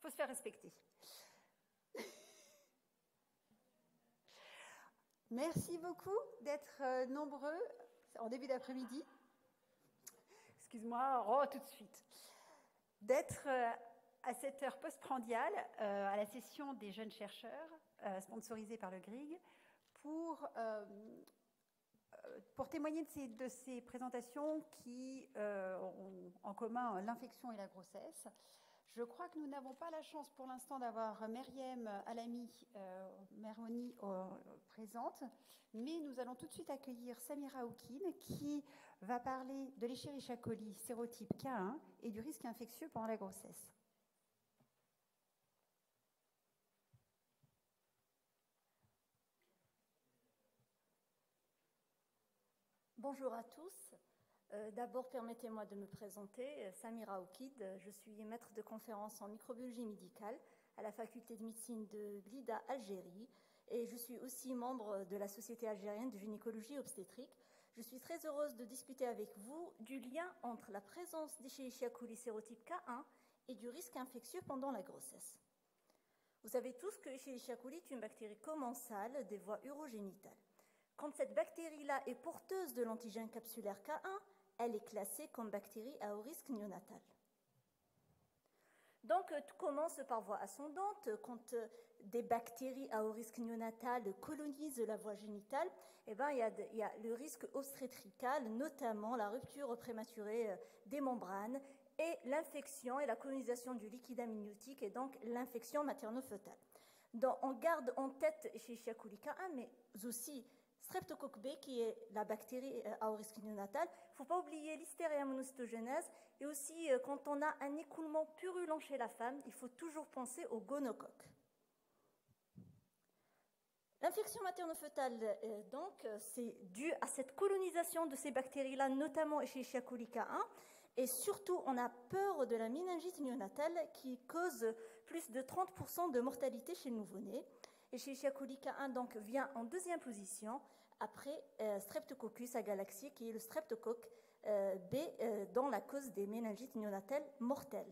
faut se faire respecter. Merci beaucoup d'être nombreux en début d'après-midi. Excuse-moi, tout de suite. D'être à cette heure postprandiale à la session des jeunes chercheurs sponsorisée par le GRIG pour témoigner de ces présentations qui ont en commun l'infection et la grossesse. Je crois que nous n'avons pas la chance pour l'instant d'avoir Meriem Alami Mermoni présente, mais nous allons tout de suite accueillir Samira Oukine qui va parler de l'Escherichia coli sérotype K1 et du risque infectieux pendant la grossesse. Bonjour à tous. D'abord, permettez-moi de me présenter. Samira Oukine, je suis maître de conférence en microbiologie médicale à la faculté de médecine de Blida, Algérie, et je suis aussi membre de la Société algérienne de gynécologie obstétrique. Je suis très heureuse de discuter avec vous du lien entre la présence d'Escherichia coli sérotype K1 et du risque infectieux pendant la grossesse. Vous savez tous que Escherichia coli est une bactérie commensale des voies urogénitales. Quand cette bactérie-là est porteuse de l'antigène capsulaire K1, elle est classée comme bactérie à haut risque néonatal. Donc, tout commence par voie ascendante. Quand des bactéries à haut risque néonatal colonisent la voie génitale, il y a le risque obstétrical, notamment la rupture prématurée des membranes et l'infection et la colonisation du liquide amniotique et donc l'infection materno-fœtale. On garde en tête Escherichia coli K1, mais aussi Streptocoque B, qui est la bactérie à haut risque néonatal. Il ne faut pas oublier l'hystéria monocytogenèse. Et aussi, quand on a un écoulement purulent chez la femme, il faut toujours penser au gonocoque. L'infection materno-fœtale, donc, c'est dû à cette colonisation de ces bactéries-là, notamment Escherichia coli K1. Et surtout, on a peur de la méningite néonatale qui cause plus de 30% de mortalité chez le nouveau-né. Escherichia coli K1 donc vient en deuxième position après Streptococcus agalaxiae, qui est le streptocoque B dans la cause des méningites néonatales mortelles.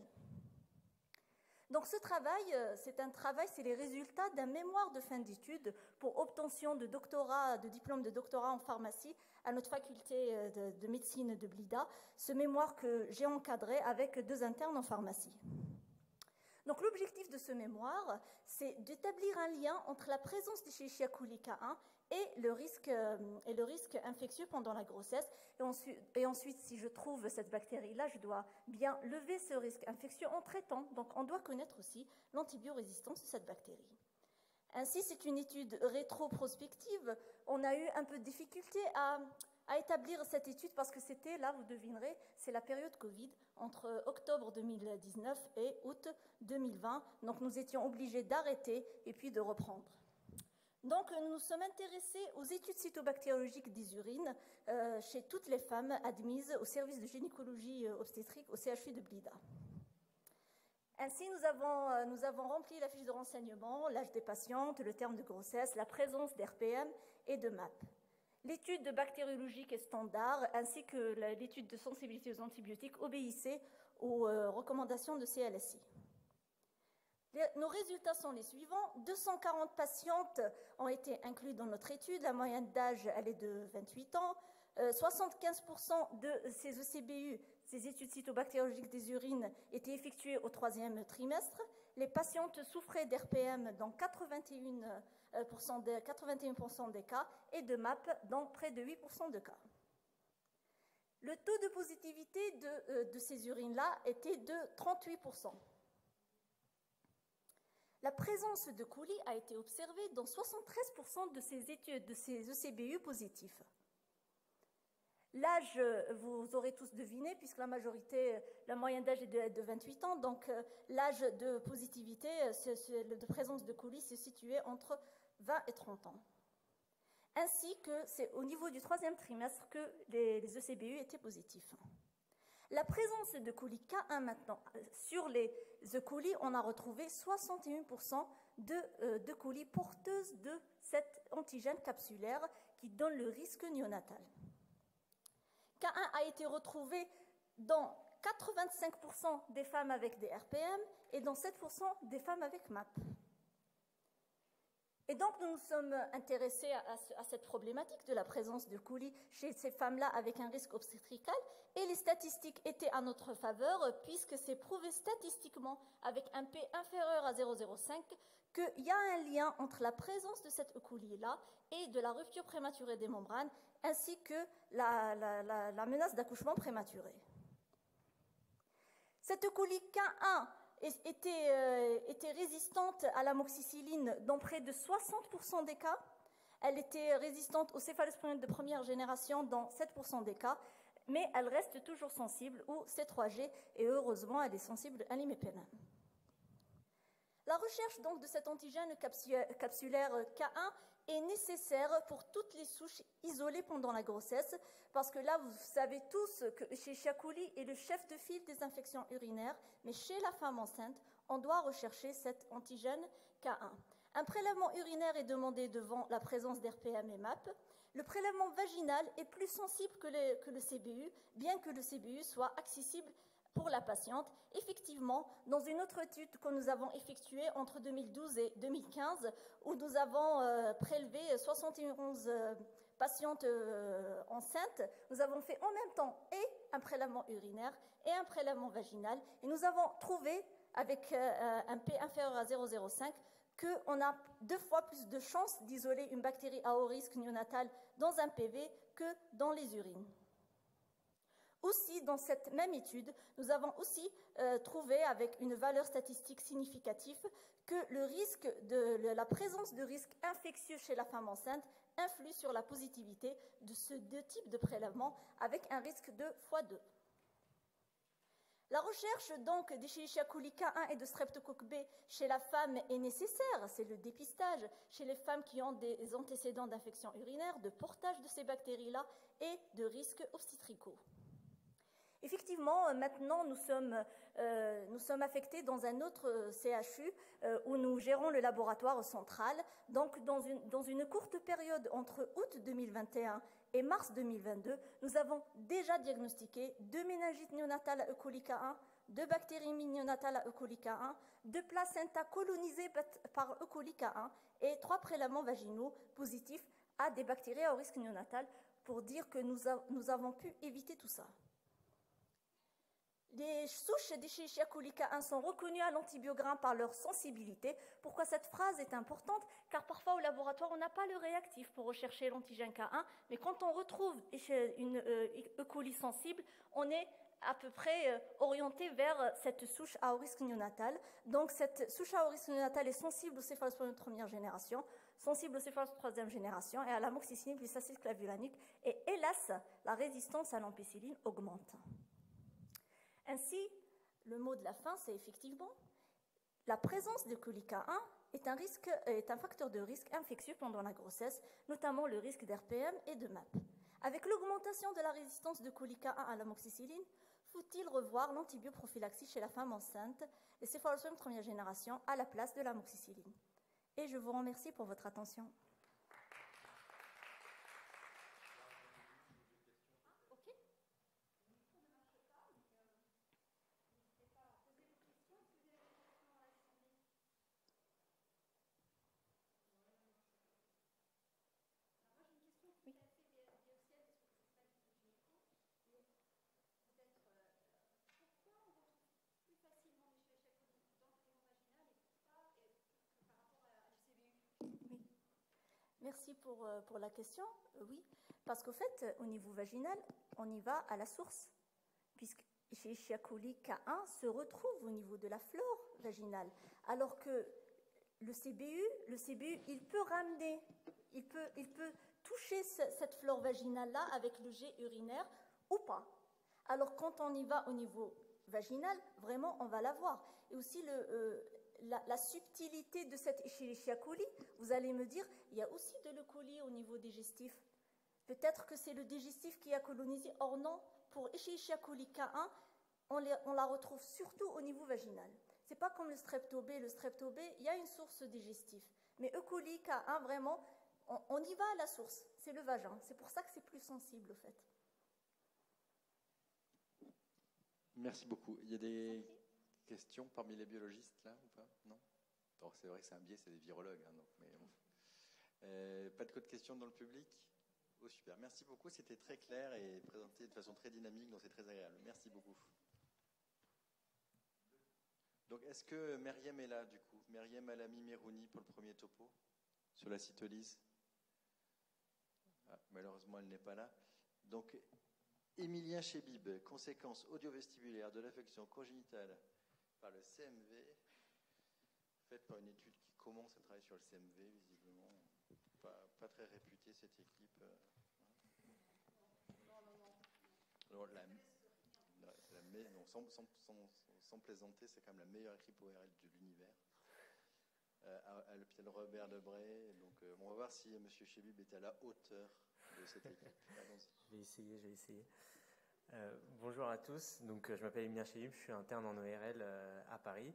Donc ce travail, c'est les résultats d'un mémoire de fin d'études pour obtention de doctorat, de diplôme de doctorat en pharmacie à notre faculté de médecine de Blida. Ce mémoire que j'ai encadré avec 2 internes en pharmacie. Donc l'objectif de ce mémoire, c'est d'établir un lien entre la présence d'Escherichia coli K1 et le risque infectieux pendant la grossesse. Et ensuite, si je trouve cette bactérie-là, je dois bien lever ce risque infectieux en traitant. Donc on doit connaître aussi l'antibiorésistance de cette bactérie. Ainsi, c'est une étude rétroprospective. On a eu un peu de difficulté à établir cette étude parce que c'était, là vous devinerez, c'est la période Covid entre octobre 2019 et août 2020. Donc nous étions obligés d'arrêter et puis de reprendre. Donc nous nous sommes intéressés aux études cytobactériologiques des urines chez toutes les femmes admises au service de gynécologie obstétrique au CHU de Blida. Ainsi, nous avons rempli la fiche de renseignement, l'âge des patientes, le terme de grossesse, la présence d'RPM et de MAP. L'étude bactériologique est standard, ainsi que l'étude de sensibilité aux antibiotiques obéissait aux recommandations de CLSI. Nos résultats sont les suivants. 240 patientes ont été incluses dans notre étude. La moyenne d'âge, elle est de 28 ans. 75% de ces ECBU, ces études cytobactériologiques des urines, étaient effectuées au 3e trimestre. Les patientes souffraient d'RPM dans 81% des cas et de MAP dans près de 8% de cas. Le taux de positivité de ces urines-là était de 38%. La présence de coli a été observée dans 73% de ces études, de ces ECBU positifs. L'âge, vous aurez tous deviné, puisque la moyenne d'âge est de 28 ans, donc l'âge de positivité, de présence de coli, se situait entre 20 et 30 ans. Ainsi que c'est au niveau du 3e trimestre que les ECBU étaient positifs. La présence de coli K1 maintenant, sur les E. coli, on a retrouvé 61% de coli porteuses de cet antigène capsulaire qui donne le risque néonatal. K1 a été retrouvé dans 85% des femmes avec des RPM et dans 7% des femmes avec MAP. Et donc, nous nous sommes intéressés à cette problématique de la présence de coulis chez ces femmes-là avec un risque obstétrical, et les statistiques étaient à notre faveur, puisque c'est prouvé statistiquement, avec un P inférieur à 0,05, qu'il y a un lien entre la présence de cette coulis-là et de la rupture prématurée des membranes, ainsi que la menace d'accouchement prématuré. Cette coulis K1 était résistante à l'amoxicilline dans près de 60% des cas. Elle était résistante aux céphalosporines de première génération dans 7% des cas, mais elle reste toujours sensible au C3G, et heureusement, elle est sensible à l'imipénem. La recherche donc de cet antigène capsulaire K1 est nécessaire pour toutes les souches isolées pendant la grossesse, parce que là, vous savez tous que chez Chiakuli est le chef de file des infections urinaires, mais chez la femme enceinte, on doit rechercher cet antigène K1. Un prélèvement urinaire est demandé devant la présence d'RPM et MAP. Le prélèvement vaginal est plus sensible que le CBU, bien que le CBU soit accessible pour la patiente. Effectivement, dans une autre étude que nous avons effectuée entre 2012 et 2015, où nous avons prélevé 71 patientes enceintes, nous avons fait en même temps et un prélèvement urinaire et un prélèvement vaginal, et nous avons trouvé, avec un P inférieur à 0,05, qu'on a 2 fois plus de chances d'isoler une bactérie à haut risque néonatal dans un PV que dans les urines. Aussi, dans cette même étude, nous avons aussi trouvé, avec une valeur statistique significative, que le risque la présence de risques infectieux chez la femme enceinte influe sur la positivité de ce 2 types de prélèvements, avec un risque de x2. La recherche donc d'Escherichia coli K1 et de streptocoque B chez la femme est nécessaire. C'est le dépistage chez les femmes qui ont des antécédents d'infection urinaire, de portage de ces bactéries-là et de risques obstétricaux. Effectivement, maintenant, nous sommes affectés dans un autre CHU où nous gérons le laboratoire central. Donc, dans une courte période entre août 2021 et mars 2022, nous avons déjà diagnostiqué 2 méningites néonatales à E. coli K1, 2 bactéries néonatales à E. coli K1, 2 placentas colonisées par E. coli K1 et 3 prélèvements vaginaux positifs à des bactéries à haut risque néonatal, pour dire que nous avons pu éviter tout ça. Les souches d'Escherichia coli K1 sont reconnues à l'antibiogramme par leur sensibilité. Pourquoi cette phrase est importante? Car parfois au laboratoire, on n'a pas le réactif pour rechercher l'antigène K1, mais quand on retrouve une E. coli sensible, on est à peu près orienté vers cette souche à haut risque néonatal. Donc cette souche à haut risque néonatal est sensible aux céphalosporines de première génération, sensible aux céphalosporines de troisième génération et à l'amoxicilline glycacylclavulanique. Et hélas, la résistance à l'ampicilline augmente. Ainsi, le mot de la fin, c'est effectivement la présence de coli K1 est un facteur de risque infectieux pendant la grossesse, notamment le risque d'RPM et de MAP. Avec l'augmentation de la résistance de coli K1 à l'amoxicilline, faut-il revoir l'antibioprophylaxie chez la femme enceinte, les céphalosporines de première génération, à la place de l'amoxicilline? Et je vous remercie pour votre attention. Merci pour la question. Oui, parce qu'au fait, au niveau vaginal, on y va à la source, puisque Escherichia coli K1 se retrouve au niveau de la flore vaginale, alors que le CBU, il peut ramener, il peut toucher cette flore vaginale-là avec le jet urinaire ou pas. Alors quand on y va au niveau vaginal, vraiment, on va la voir. Et aussi la subtilité de cette Escherichia coli, vous allez me dire, il y a aussi de l'E. coli au niveau digestif. Peut-être que c'est le digestif qui a colonisé. Or non, pour Escherichia coli K1, on la retrouve surtout au niveau vaginal. C'est pas comme le strepto B. Le strepto B, il y a une source digestive. Mais E. coli K1, vraiment, on y va à la source. C'est le vagin. C'est pour ça que c'est plus sensible, au fait. Merci beaucoup. Il y a des questions parmi les biologistes là ou pas? Non. Alors, c'est vrai que c'est un biais, c'est des virologues. Hein, donc, mais bon. Pas de questions dans le public? Oh, super. Merci beaucoup. C'était très clair et présenté de façon très dynamique, donc c'est très agréable. Merci beaucoup. Donc, est-ce que Meriem est là, du coup? Meriem Alami Merouni pour le premier topo sur la cytolyse. Malheureusement, elle n'est pas là. Donc, Émilien Chebib, conséquences audiovestibulaires de l'affection congénitale par le CMV, faite par une étude qui commence à travailler sur le CMV, visiblement. Pas très réputée, cette équipe. Alors, sans plaisanter, c'est quand même la meilleure équipe ORL de l'univers. À l'hôpital Robert Debré. Donc, on va voir si M. Chebib est à la hauteur de cette équipe. Je vais essayer. Bonjour à tous. Donc, je m'appelle Émilien Chebib, je suis interne en ORL à Paris.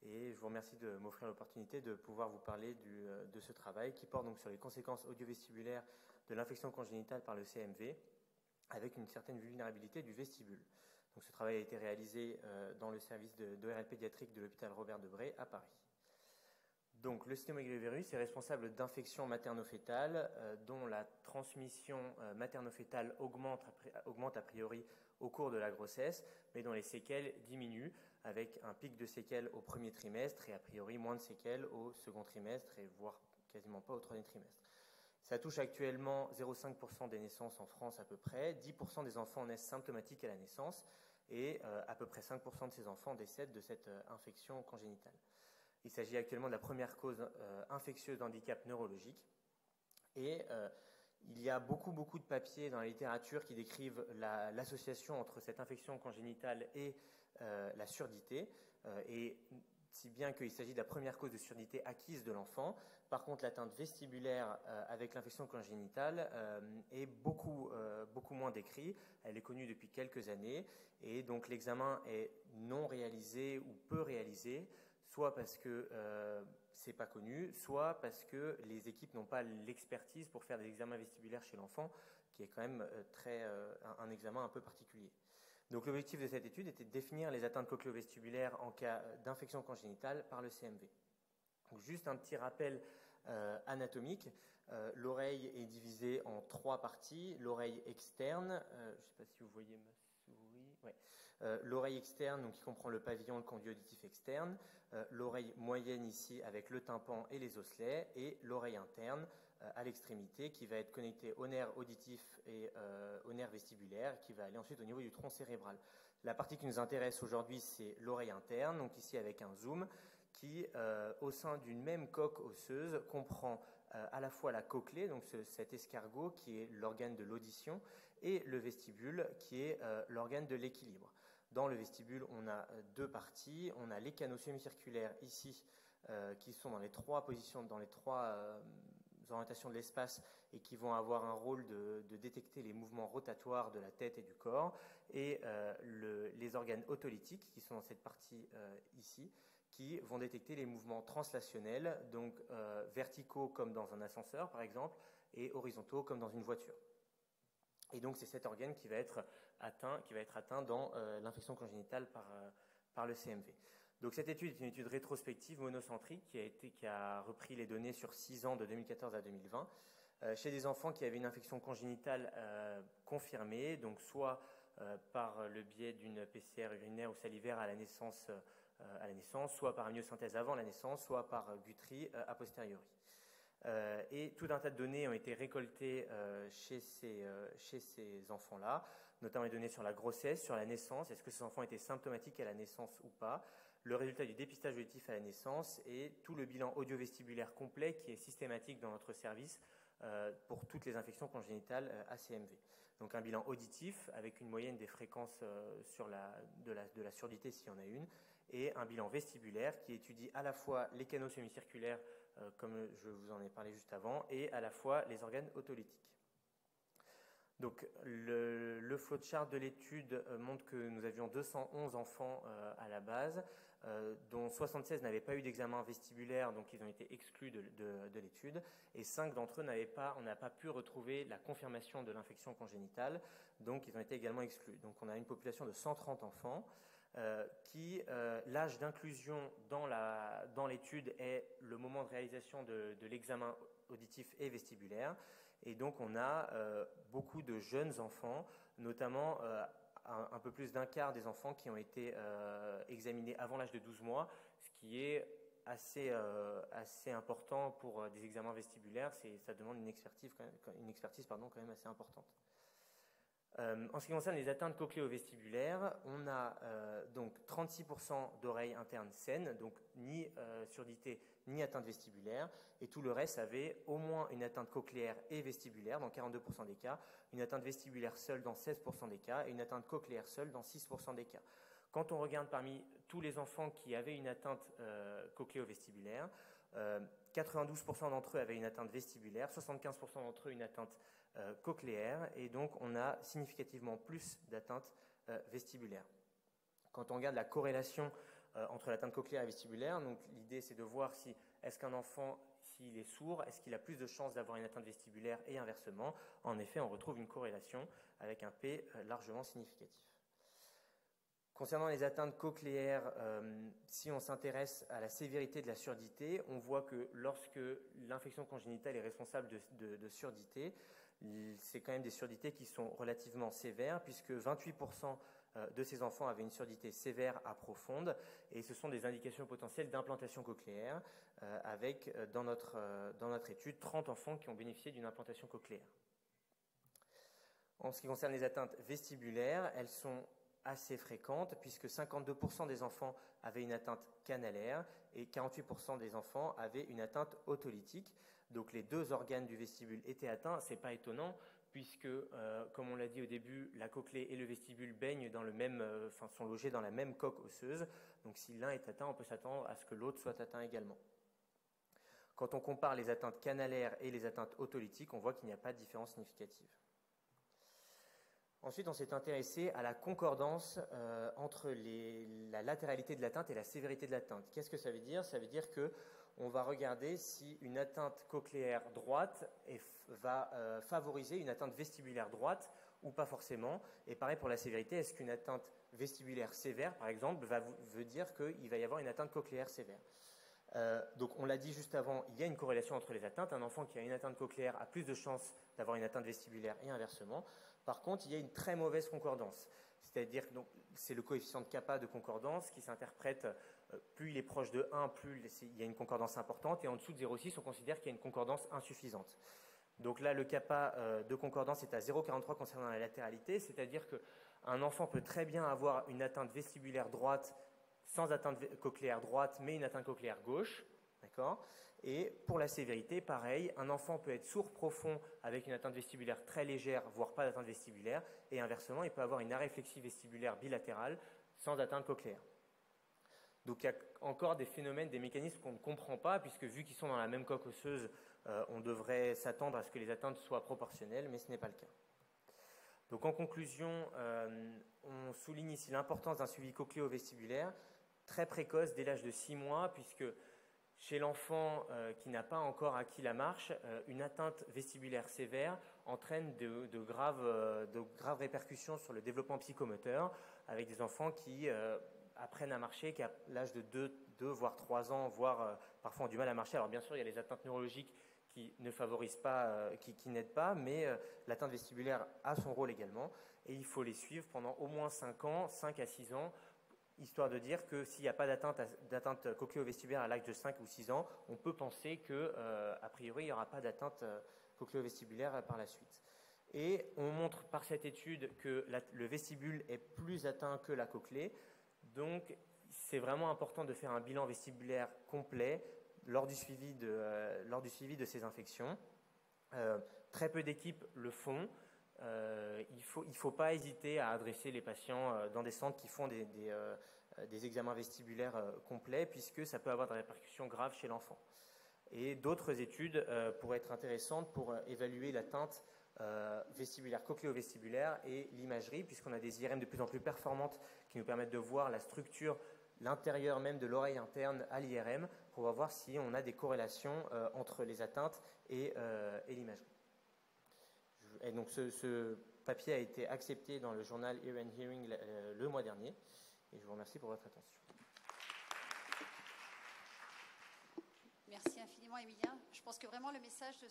Et je vous remercie de m'offrir l'opportunité de pouvoir vous parler de ce travail qui porte donc sur les conséquences audiovestibulaires de l'infection congénitale par le CMV avec une certaine vulnérabilité du vestibule. Donc, ce travail a été réalisé dans le service d'ORL pédiatrique de l'hôpital Robert Debré à Paris. Donc, le cytomégalovirus est responsable d'infections materno-fétales dont la transmission materno-fétale augmente a priori au cours de la grossesse, mais dont les séquelles diminuent avec un pic de séquelles au premier trimestre et a priori moins de séquelles au second trimestre et voire quasiment pas au troisième trimestre. Ça touche actuellement 0,5% des naissances en France à peu près, 10% des enfants naissent symptomatiques à la naissance et à peu près 5% de ces enfants décèdent de cette infection congénitale. Il s'agit actuellement de la première cause infectieuse d'handicap neurologique. Et il y a beaucoup de papiers dans la littérature qui décrivent l'association entre cette infection congénitale et la surdité. Et si bien qu'il s'agit de la première cause de surdité acquise de l'enfant. Par contre, l'atteinte vestibulaire avec l'infection congénitale est beaucoup moins décrite. Elle est connue depuis quelques années. Et donc l'examen est non réalisé ou peu réalisé, soit parce que c'est pas connu, soit parce que les équipes n'ont pas l'expertise pour faire des examens vestibulaires chez l'enfant, qui est quand même un examen un peu particulier. Donc l'objectif de cette étude était de définir les atteintes cochléo-vestibulaires en cas d'infection congénitale par le CMV. Donc juste un petit rappel anatomique. L'oreille est divisée en 3 parties. L'oreille externe, je ne sais pas si vous voyez ma souris. Ouais. L'oreille externe, donc, qui comprend le pavillon, le conduit auditif externe, l'oreille moyenne ici avec le tympan et les osselets, et l'oreille interne à l'extrémité qui va être connectée au nerf auditif et au nerf vestibulaire qui va aller ensuite au niveau du tronc cérébral. La partie qui nous intéresse aujourd'hui, c'est l'oreille interne, donc ici avec un zoom, qui, au sein d'une même coque osseuse, comprend à la fois la cochlée, donc cet escargot qui est l'organe de l'audition, et le vestibule qui est l'organe de l'équilibre. Dans le vestibule, on a 2 parties. On a les canaux semi-circulaires ici, qui sont dans les 3 positions, dans les 3 orientations de l'espace et qui vont avoir un rôle de détecter les mouvements rotatoires de la tête et du corps, et les organes otolytiques qui sont dans cette partie ici, qui vont détecter les mouvements translationnels, donc verticaux comme dans un ascenseur par exemple, et horizontaux comme dans une voiture. Et donc c'est cet organe qui va être atteint dans l'infection congénitale par le CMV. Donc cette étude est une étude rétrospective monocentrique qui a repris les données sur 6 ans de 2014 à 2020 chez des enfants qui avaient une infection congénitale confirmée, donc soit par le biais d'une PCR urinaire ou salivaire à la naissance, soit par amniosynthèse avant la naissance, soit par Guthrie a posteriori. Et tout un tas de données ont été récoltées chez ces enfants-là, notamment les données sur la grossesse, sur la naissance, est-ce que ces enfants étaient symptomatiques à la naissance ou pas, le résultat du dépistage auditif à la naissance et tout le bilan audiovestibulaire complet qui est systématique dans notre service pour toutes les infections congénitales ACMV. Donc un bilan auditif avec une moyenne des fréquences de la surdité s'il y en a une, et un bilan vestibulaire qui étudie à la fois les canaux semi-circulaires comme je vous en ai parlé juste avant, et à la fois les organes otolytiques. Donc le flowchart de l'étude montre que nous avions 211 enfants à la base, dont 76 n'avaient pas eu d'examen vestibulaire, donc ils ont été exclus de l'étude, et 5 d'entre eux on n'a pas pu retrouver la confirmation de l'infection congénitale, donc ils ont été également exclus. Donc on a une population de 130 enfants qui, l'âge d'inclusion dans l'étude est le moment de réalisation de l'examen auditif et vestibulaire, et donc on a beaucoup de jeunes enfants, notamment un peu plus d'un quart des enfants qui ont été examinés avant l'âge de 12 mois, ce qui est assez important pour des examens vestibulaires. Ça demande une expertise quand même assez importante. En ce qui concerne les atteintes cochléo-vestibulaires, on a donc 36% d'oreilles internes saines, donc ni surdité ni atteinte vestibulaire, et tout le reste avait au moins une atteinte cochléaire et vestibulaire dans 42% des cas, une atteinte vestibulaire seule dans 16% des cas et une atteinte cochléaire seule dans 6% des cas. Quand on regarde parmi tous les enfants qui avaient une atteinte cochléo-vestibulaire, 92% d'entre eux avaient une atteinte vestibulaire, 75% d'entre eux une atteinte cochléaire, et donc on a significativement plus d'atteintes vestibulaires. Quand on regarde la corrélation entre l'atteinte cochléaire et vestibulaire, donc l'idée c'est de voir si est-ce qu'un enfant, s'il est sourd, est-ce qu'il a plus de chances d'avoir une atteinte vestibulaire et inversement. En effet, on retrouve une corrélation avec un P largement significatif. Concernant les atteintes cochléaires, si on s'intéresse à la sévérité de la surdité, on voit que lorsque l'infection congénitale est responsable de surdité, c'est quand même des surdités qui sont relativement sévères, puisque 28% de ces enfants avaient une surdité sévère à profonde, et ce sont des indications potentielles d'implantation cochléaire, avec dans notre étude 30 enfants qui ont bénéficié d'une implantation cochléaire. En ce qui concerne les atteintes vestibulaires, elles sont assez fréquentes, puisque 52% des enfants avaient une atteinte canalaire et 48% des enfants avaient une atteinte otolytique. Donc les deux organes du vestibule étaient atteints. Ce n'est pas étonnant, puisque, comme on l'a dit au début, la cochlée et le vestibule baignent dans sont logés dans la même coque osseuse. Donc si l'un est atteint, on peut s'attendre à ce que l'autre soit atteint également. Quand on compare les atteintes canalaires et les atteintes otolytiques, on voit qu'il n'y a pas de différence significative. Ensuite, on s'est intéressé à la concordance entre la latéralité de l'atteinte et la sévérité de l'atteinte. Qu'est-ce que ça veut dire ? Ça veut dire qu'on va regarder si une atteinte cochléaire droite va favoriser une atteinte vestibulaire droite ou pas forcément. Et pareil pour la sévérité, est-ce qu'une atteinte vestibulaire sévère, par exemple, veut dire qu'il va y avoir une atteinte cochléaire sévère ? Donc on l'a dit juste avant, il y a une corrélation entre les atteintes. Un enfant qui a une atteinte cochléaire a plus de chances d'avoir une atteinte vestibulaire et inversement. Par contre, il y a une très mauvaise concordance. C'est-à-dire que c'est le coefficient de kappa de concordance qui s'interprète, plus il est proche de 1, plus il y a une concordance importante, et en dessous de 0,6, on considère qu'il y a une concordance insuffisante. Donc là, le kappa de concordance est à 0,43 concernant la latéralité, c'est-à-dire qu'un enfant peut très bien avoir une atteinte vestibulaire droite sans atteinte cochléaire droite, mais une atteinte cochléaire gauche, d'accord ? Et pour la sévérité, pareil, un enfant peut être sourd profond avec une atteinte vestibulaire très légère, voire pas d'atteinte vestibulaire, et inversement, il peut avoir une aréflexie vestibulaire bilatérale sans atteinte cochléaire. Donc il y a encore des phénomènes, des mécanismes qu'on ne comprend pas, puisque vu qu'ils sont dans la même coque osseuse, on devrait s'attendre à ce que les atteintes soient proportionnelles, mais ce n'est pas le cas. Donc en conclusion, on souligne ici l'importance d'un suivi cochléo-vestibulaire très précoce dès l'âge de 6 mois, puisque chez l'enfant qui n'a pas encore acquis la marche, une atteinte vestibulaire sévère entraîne de graves répercussions sur le développement psychomoteur, avec des enfants qui apprennent à marcher qu'à l'âge de 2 voire 3 ans, voire parfois ont du mal à marcher. Alors bien sûr, il y a les atteintes neurologiques qui ne favorisent pas, qui n'aident pas, mais l'atteinte vestibulaire a son rôle également, et il faut les suivre pendant au moins 5 ans, 5 à 6 ans, histoire de dire que s'il n'y a pas d'atteinte cochléo-vestibulaire à l'âge de 5 ou 6 ans, on peut penser qu'a priori, il n'y aura pas d'atteinte cochléo-vestibulaire par la suite. Et on montre par cette étude que le vestibule est plus atteint que la cochlée, donc c'est vraiment important de faire un bilan vestibulaire complet lors du suivi de ces infections. Très peu d'équipes le font. Il ne faut pas hésiter à adresser les patients dans des centres qui font des examens vestibulaires complets, puisque ça peut avoir des répercussions graves chez l'enfant. Et d'autres études pourraient être intéressantes pour évaluer l'atteinte vestibulaire, cochléo-vestibulaire et l'imagerie, puisqu'on a des IRM de plus en plus performantes qui nous permettent de voir la structure l'intérieur même de l'oreille interne à l'IRM pour voir si on a des corrélations entre les atteintes et l'imagerie. Et donc ce papier a été accepté dans le journal Ear and Hearing le mois dernier et je vous remercie pour votre attention. Merci infiniment, Emilien. Je pense que vraiment le message de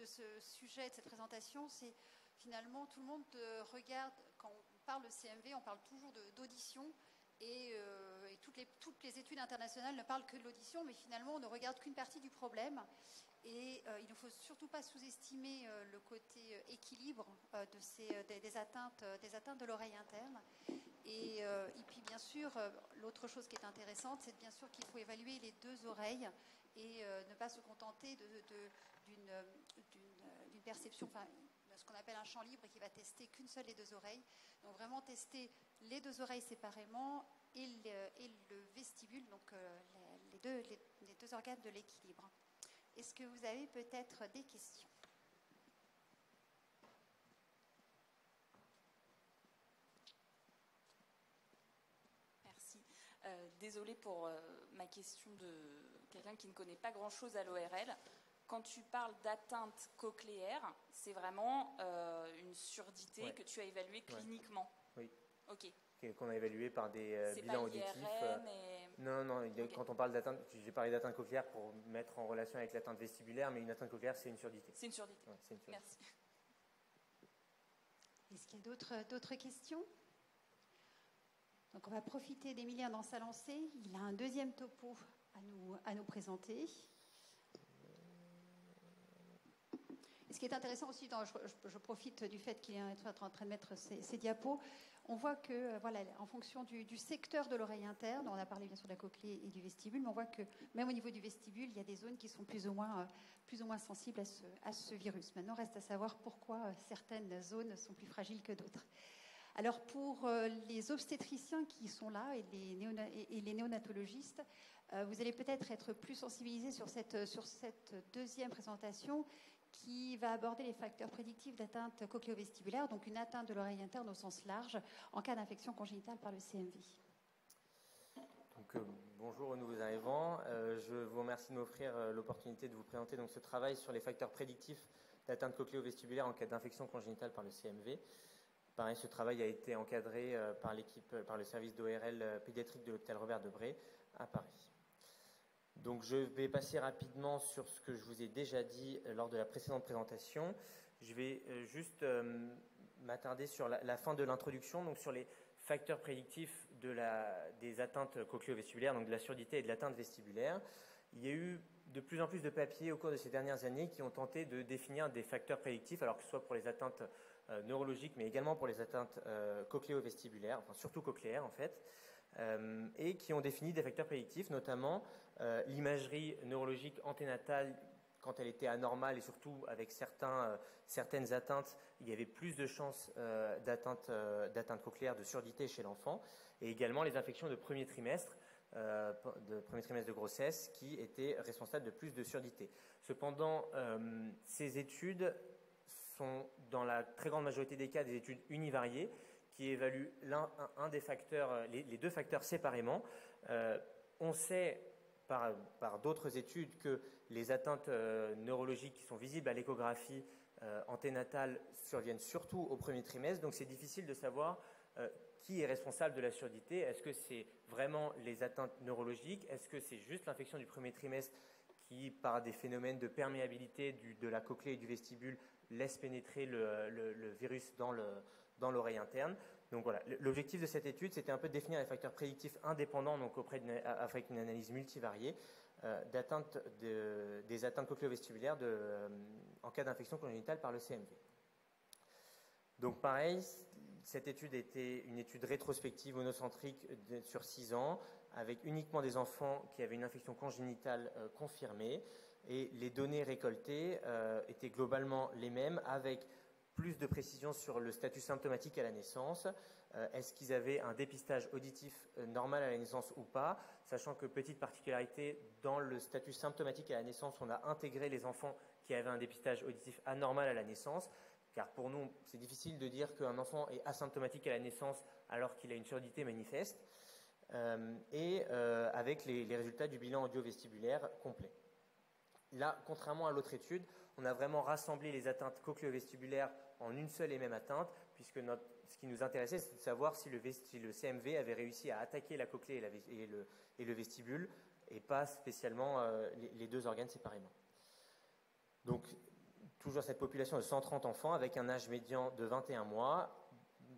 ce sujet, de cette présentation, c'est finalement tout le monde regarde, quand on parle de CMV, on parle toujours d'audition et toutes les études internationales ne parlent que de l'audition, mais finalement on ne regarde qu'une partie du problème. Et il ne faut surtout pas sous-estimer le côté équilibre des atteintes de l'oreille interne. Et puis bien sûr, l'autre chose qui est intéressante, c'est bien sûr qu'il faut évaluer les deux oreilles et ne pas se contenter d'une perception, enfin, de ce qu'on appelle un champ libre et qui va tester qu'une seule des deux oreilles. Donc vraiment tester les deux oreilles séparément et le vestibule, donc les deux organes de l'équilibre. Est-ce que vous avez peut-être des questions ? Merci. Désolée pour ma question de quelqu'un qui ne connaît pas grand-chose à l'ORL. Quand tu parles d'atteinte cochléaire, c'est vraiment une surdité que tu as évaluée cliniquement. Oui. Ok. Qu'on a évalué par des bilans auditifs. Non, okay. Quand on parle d'atteinte, j'ai parlé d'atteinte cochléaire pour mettre en relation avec l'atteinte vestibulaire, mais une atteinte cochléaire, c'est une surdité. C'est une surdité. Ouais, c'est une surdité. Merci. Est-ce qu'il y a d'autres questions ? Donc on va profiter d'Emilien dans sa lancée. Il a un deuxième topo à nous présenter. Et ce qui est intéressant aussi, je profite du fait qu'il est en train de mettre ses diapos, on voit que, voilà, en fonction du secteur de l'oreille interne, on a parlé bien sûr de la cochlée et du vestibule, mais on voit que même au niveau du vestibule, il y a des zones qui sont plus ou moins sensibles à ce virus. Maintenant, reste à savoir pourquoi certaines zones sont plus fragiles que d'autres. Alors, pour les obstétriciens qui sont là et les néonatologistes, vous allez peut-être être plus sensibilisés sur cette deuxième présentation qui va aborder les facteurs prédictifs d'atteinte cochléo-vestibulaire, donc une atteinte de l'oreille interne au sens large, en cas d'infection congénitale par le CMV. Donc, bonjour aux nouveaux arrivants. Je vous remercie de m'offrir l'opportunité de vous présenter donc, ce travail sur les facteurs prédictifs d'atteinte cochléo-vestibulaire en cas d'infection congénitale par le CMV. Pareil, ce travail a été encadré par le service d'ORL pédiatrique de l'hôpital Robert Debré à Paris. Donc je vais passer rapidement sur ce que je vous ai déjà dit lors de la précédente présentation. Je vais juste m'attarder sur la fin de l'introduction, donc sur les facteurs prédictifs des atteintes cochléo-vestibulaires, donc de la surdité et de l'atteinte vestibulaire. Il y a eu de plus en plus de papiers au cours de ces dernières années qui ont tenté de définir des facteurs prédictifs, alors que ce soit pour les atteintes neurologiques, mais également pour les atteintes cochléo-vestibulaires, enfin surtout cochléaires en fait, et qui ont défini des facteurs prédictifs, notamment l'imagerie neurologique anténatale quand elle était anormale et surtout avec certaines atteintes, il y avait plus de chances d'atteinte cochléaire, de surdité chez l'enfant, et également les infections de premier trimestre de grossesse qui étaient responsables de plus de surdité. Cependant, ces études sont dans la très grande majorité des cas des études univariées qui évaluent un des facteurs, les deux facteurs séparément. On sait par d'autres études que les atteintes neurologiques qui sont visibles à l'échographie anténatale surviennent surtout au premier trimestre, donc c'est difficile de savoir qui est responsable de la surdité. Est-ce que c'est vraiment les atteintes neurologiques? Est-ce que c'est juste l'infection du premier trimestre qui, par des phénomènes de perméabilité de la cochlée et du vestibule, laisse pénétrer le virus dans l'oreille interne? Donc voilà, l'objectif de cette étude, c'était un peu de définir les facteurs prédictifs indépendants, donc avec une analyse multivariée, des atteintes cochléo-vestibulaires en cas d'infection congénitale par le CMV. Donc pareil, cette étude était une étude rétrospective monocentrique sur 6 ans, avec uniquement des enfants qui avaient une infection congénitale confirmée, et les données récoltées étaient globalement les mêmes, avec plus de précision sur le statut symptomatique à la naissance. Est-ce qu'ils avaient un dépistage auditif normal à la naissance ou pas, sachant que, petite particularité, dans le statut symptomatique à la naissance, on a intégré les enfants qui avaient un dépistage auditif anormal à la naissance, car pour nous, c'est difficile de dire qu'un enfant est asymptomatique à la naissance alors qu'il a une surdité manifeste. avec les résultats du bilan audio-vestibulaire complet. Là, contrairement à l'autre étude, on a vraiment rassemblé les atteintes cochléo-vestibulaires en une seule et même atteinte, puisque ce qui nous intéressait, c'est de savoir si le CMV avait réussi à attaquer la cochlée et le vestibule, et pas spécialement les deux organes séparément. Donc, toujours cette population de 130 enfants avec un âge médian de 21 mois.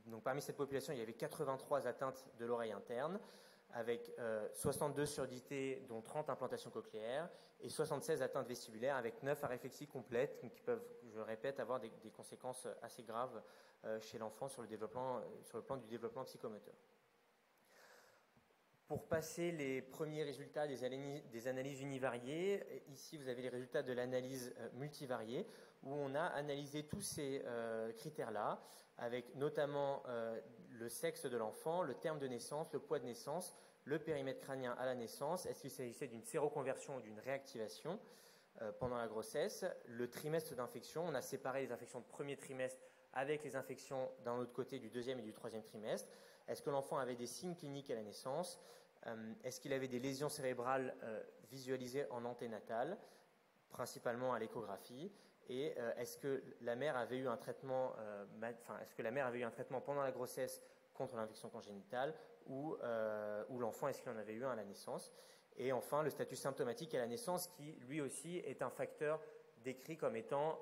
Donc, parmi cette population, il y avait 83 atteintes de l'oreille interne, avec 62 surdité, dont 30 implantations cochléaires, et 76 atteintes vestibulaires, avec 9 aréflexies complètes, qui peuvent, je répète, avoir des conséquences assez graves chez l'enfant sur le plan du développement psychomoteur. Pour passer les premiers résultats des analyses univariées, ici vous avez les résultats de l'analyse multivariée, où on a analysé tous ces critères-là, avec notamment le sexe de l'enfant, le terme de naissance, le poids de naissance, le périmètre crânien à la naissance, est-ce qu'il s'agissait d'une séroconversion ou d'une réactivation pendant la grossesse, le trimestre d'infection, on a séparé les infections de premier trimestre avec les infections d'un autre côté du deuxième et du troisième trimestre. Est-ce que l'enfant avait des signes cliniques à la naissance? Est-ce qu'il avait des lésions cérébrales visualisées en anténatal, principalement à l'échographie? Et est-ce que la mère avait eu un traitement, pendant la grossesse contre l'infection congénitale ou l'enfant, est-ce qu'il en avait eu un à la naissance? Et enfin, le statut symptomatique à la naissance, qui lui aussi est un facteur décrit comme étant,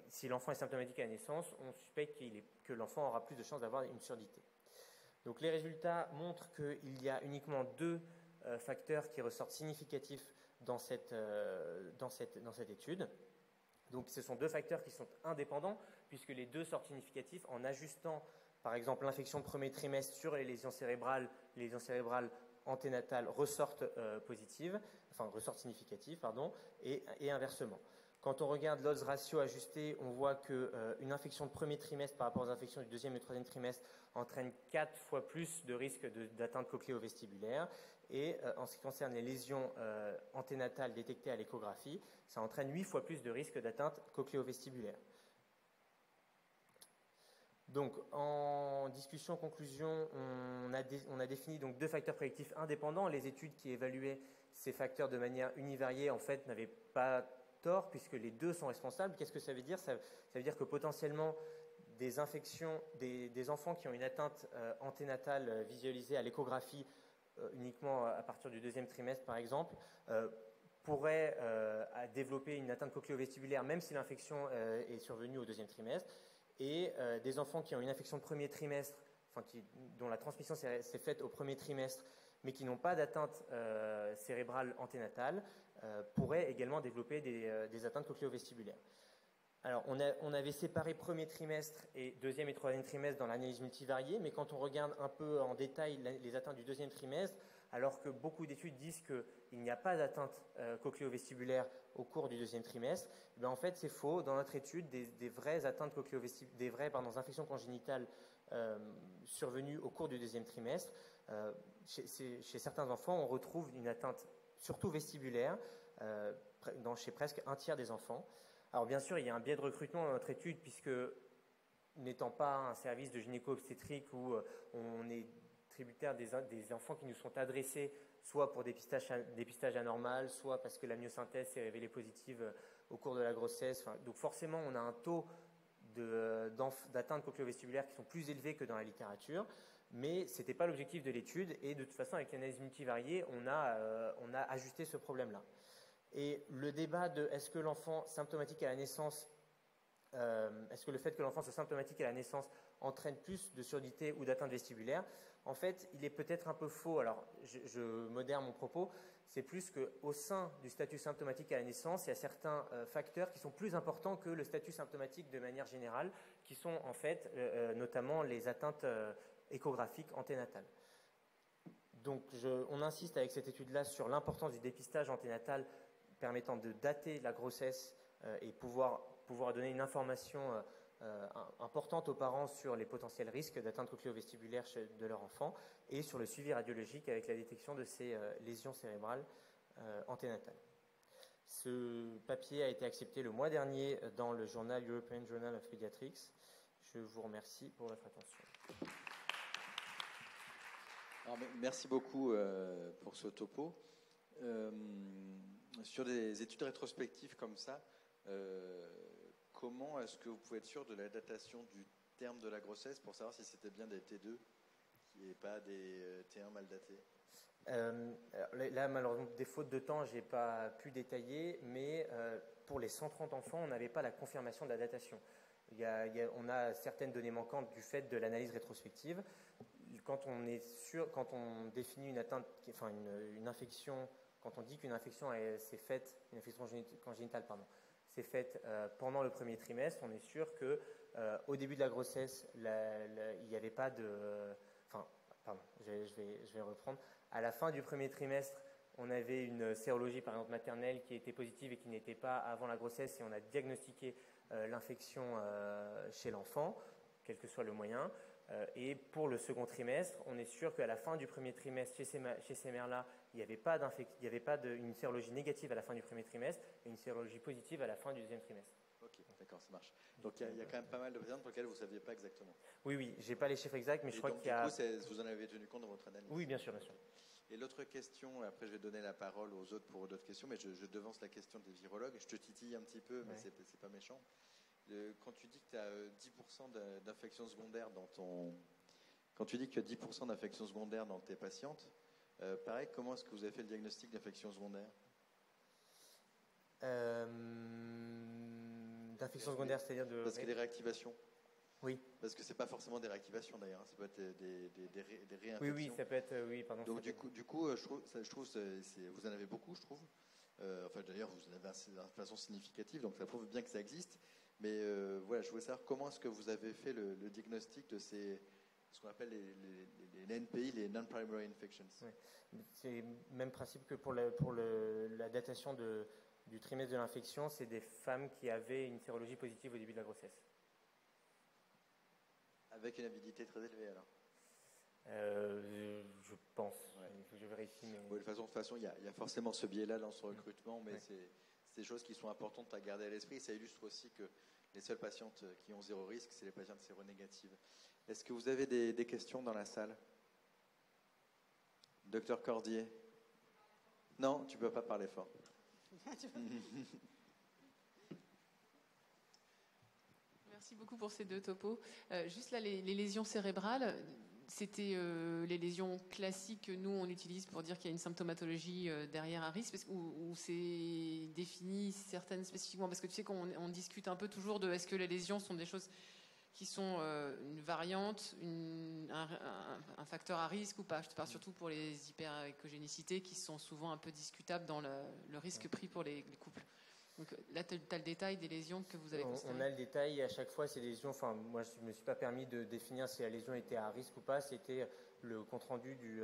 si l'enfant est symptomatique à la naissance, on suspecte que l'enfant aura plus de chances d'avoir une surdité. Donc les résultats montrent qu'il y a uniquement 2 facteurs qui ressortent significatifs dans cette étude. Donc ce sont 2 facteurs qui sont indépendants, puisque les 2 sortent significatifs en ajustant, par exemple, l'infection de premier trimestre sur les lésions cérébrales anténatales ressortent significatives, et inversement. Quand on regarde l'odds ratio ajusté, on voit qu'une infection de premier trimestre par rapport aux infections du deuxième et troisième trimestre entraîne 4 fois plus de risque d'atteinte cochléo-vestibulaire. Et en ce qui concerne les lésions anténatales détectées à l'échographie, ça entraîne 8 fois plus de risque d'atteinte cochléo-vestibulaire. Donc, en discussion-conclusion, on a défini donc 2 facteurs prédictifs indépendants. Les études qui évaluaient ces facteurs de manière univariée, en fait, n'avaient pas tort, puisque les 2 sont responsables. Qu'est-ce que ça veut dire? Ça veut dire que potentiellement, des infections, des enfants qui ont une atteinte anténatale visualisée à l'échographie uniquement à partir du deuxième trimestre, par exemple, pourraient développer une atteinte cochléo-vestibulaire, même si l'infection est survenue au deuxième trimestre. Et des enfants qui ont une infection de premier trimestre, dont la transmission s'est faite au premier trimestre, mais qui n'ont pas d'atteinte cérébrale anténatale, pourraient également développer des atteintes cochléo-vestibulaires. Alors, on avait séparé premier trimestre et deuxième et troisième trimestre dans l'analyse multivariée, mais quand on regarde un peu en détail les atteintes du deuxième trimestre, alors que beaucoup d'études disent qu'il n'y a pas d'atteinte cochléo-vestibulaire au cours du deuxième trimestre, ben en fait c'est faux. Dans notre étude, des vraies atteintes infections congénitales survenues au cours du deuxième trimestre, chez certains enfants, on retrouve une atteinte surtout vestibulaire chez presque un tiers des enfants. Alors bien sûr, il y a un biais de recrutement dans notre étude, puisque n'étant pas un service de gynéco-obstétrique où on est tributaire des enfants qui nous sont adressés, soit pour dépistage anormal, soit parce que la myosynthèse s'est révélée positive au cours de la grossesse. Donc forcément, on a un taux d'atteinte cochléo-vestibulaire qui sont plus élevés que dans la littérature, mais ce n'était pas l'objectif de l'étude, et de toute façon, avec l'analyse multivariée, on a ajusté ce problème-là. Et le débat de est-ce que l'enfant symptomatique à la naissance, est-ce que le fait que l'enfant soit symptomatique à la naissance entraîne plus de surdité ou d'atteinte vestibulaire, en fait, il est peut-être un peu faux. Alors, je modère mon propos. C'est plus qu'au sein du statut symptomatique à la naissance, il y a certains facteurs qui sont plus importants que le statut symptomatique de manière générale, qui sont en fait notamment les atteintes échographiques anténatales. Donc, on insiste avec cette étude-là sur l'importance du dépistage anténatal permettant de dater la grossesse et pouvoir donner une information importante aux parents sur les potentiels risques d'atteinte cochléo-vestibulaire de leur enfant, et sur le suivi radiologique avec la détection de ces lésions cérébrales anténatales. Ce papier a été accepté le mois dernier dans le journal European Journal of Pediatrics. Je vous remercie pour votre attention. Alors, merci beaucoup pour ce topo. Sur des études rétrospectives comme ça, comment est-ce que vous pouvez être sûr de la datation du terme de la grossesse pour savoir si c'était bien des T2 et pas des T1 mal datés? Là, malheureusement, des fautes de temps, je n'ai pas pu détailler, mais pour les 130 enfants, on n'avait pas la confirmation de la datation. On a certaines données manquantes du fait de l'analyse rétrospective. Quand on définit une atteinte, enfin une infection, quand on dit qu'une infection s'est faite, une infection congénitale, s'est faite pendant le premier trimestre, on est sûr que au début de la grossesse, il n'y avait pas de, je vais reprendre. À la fin du premier trimestre, on avait une sérologie, par exemple maternelle, qui était positive et qui n'était pas avant la grossesse, et on a diagnostiqué l'infection chez l'enfant, quel que soit le moyen. Et pour le second trimestre, on est sûr qu'à la fin du premier trimestre, chez ces mères-là, il n'y avait pas une sérologie négative à la fin du premier trimestre et une sérologie positive à la fin du deuxième trimestre. Ok, d'accord, ça marche. Donc il y a quand même pas mal de patients pour lesquels vous ne saviez pas exactement. Oui, je n'ai pas les chiffres exacts, mais je crois qu'il y a... Du coup, vous en avez tenu compte dans votre analyse? Oui, bien sûr, bien sûr. Et l'autre question, après je vais donner la parole aux autres pour d'autres questions, mais je devance la question des virologues. Je te titille un petit peu, mais c'est pas méchant. Quand tu dis que tu as 10% d'infections secondaires Quand tu dis que tu as 10% d'infections secondaires dans tes patientes, pareil, comment est-ce que vous avez fait le diagnostic d'infection secondaire? D'infection secondaire, c'est-à-dire de... Parce que des réactivations. Oui. Parce que c'est pas forcément des réactivations d'ailleurs, ça peut être des réinfections. Oui, ça peut être... Oui, pardon. Donc du coup, je trouve vous en avez beaucoup, je trouve. Enfin d'ailleurs, vous en avez de façon significative, donc ça prouve bien que ça existe. Mais voilà, je voulais savoir comment est-ce que vous avez fait le diagnostic de ce qu'on appelle les NPI, les Non-Primary Infections. Oui. C'est le même principe que pour la datation du trimestre de l'infection, c'est des femmes qui avaient une sérologie positive au début de la grossesse. Avec une avidité très élevée alors? Je pense. Ouais. Il faut que je vérifie. Mais... Oui, de toute façon, il y a forcément ce biais-là dans ce recrutement, mais c'est des choses qui sont importantes à garder à l'esprit. Ça illustre aussi que les seules patientes qui ont zéro risque, c'est les patientes séronégatives. Est-ce que vous avez des questions dans la salle? Docteur Cordier? Non, tu ne peux pas parler fort. Merci beaucoup pour ces deux topos. Juste là, les lésions cérébrales, c'était les lésions classiques que nous, on utilise pour dire qu'il y a une symptomatologie derrière un risque, ou c'est défini certaines spécifiquement? Parce que tu sais qu'on discute un peu toujours de est-ce que les lésions sont des choses qui sont une variante, un facteur à risque ou pas. Je te parle surtout pour les hyperécogénicités qui sont souvent un peu discutables dans le risque pris pour les couples. Donc là, tu as le détail des lésions que vous avez constatées. On a le détail, à chaque fois, ces lésions, moi je ne me suis pas permis de définir si la lésion était à risque ou pas, c'était le compte-rendu du